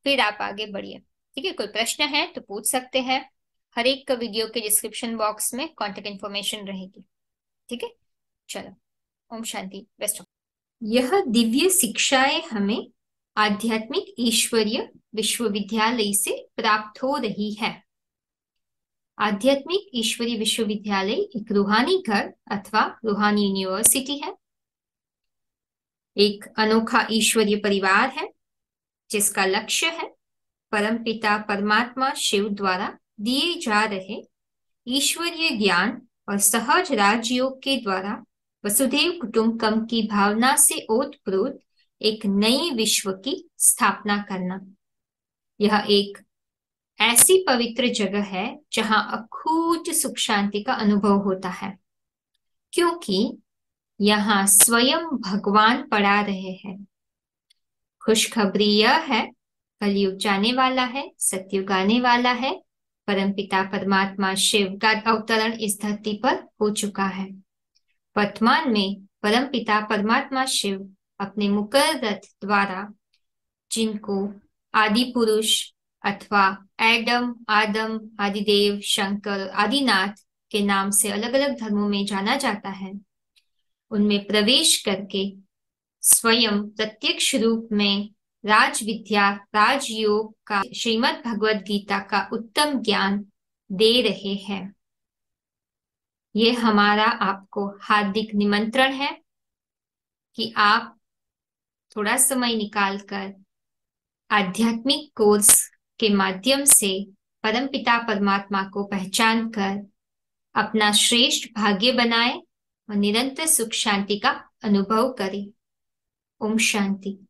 A: फिर आप आगे बढ़िए। ठीक है, कोई प्रश्न है तो पूछ सकते हैं। हर एक का वीडियो के डिस्क्रिप्शन बॉक्स में कॉन्टेक्ट इन्फॉर्मेशन रहेगी। ठीक है, चलो, ओम शांति, बेस्ट ऑफ। यह दिव्य शिक्षाएं हमें आध्यात्मिक ईश्वरीय विश्वविद्यालय से प्राप्त हो रही है। आध्यात्मिक ईश्वरीय विश्वविद्यालय एक रूहानी घर अथवा रूहानी यूनिवर्सिटी है, एक अनोखा ईश्वरीय परिवार है जिसका लक्ष्य है परम पिता परमात्मा शिव द्वारा दिए जा रहे ईश्वरीय ज्ञान और सहज राजयोग के द्वारा वसुधैव कुटुंबकम की भावना से ओतप्रोत एक नई विश्व की स्थापना करना। यह एक ऐसी पवित्र जगह है जहां अखूट सुख शांति का अनुभव होता है, क्योंकि यहाँ स्वयं भगवान पढ़ा रहे हैं। खुशखबरी यह है, कलयुग जाने वाला है, सतयुग आने वाला है। परमपिता परमात्मा शिव का अवतरण इस धरती पर हो चुका है। वर्तमान में परमपिता परमात्मा शिव अपने मुकर रथ द्वारा, जिनको आदि पुरुष अथवा एडम, आदम, आदिदेव, शंकर, आदिनाथ के नाम से अलग अलग धर्मों में जाना जाता है, उनमें प्रवेश करके स्वयं प्रत्यक्ष रूप में राज विद्या, राजयोग का, श्रीमद् भगवद गीता का उत्तम ज्ञान दे रहे हैं। ये हमारा आपको हार्दिक निमंत्रण है कि आप थोड़ा समय निकालकर आध्यात्मिक कोर्स के माध्यम से परमपिता परमात्मा को पहचान कर अपना श्रेष्ठ भाग्य बनाए और निरंतर सुख शांति का अनुभव करें। ओम शांति।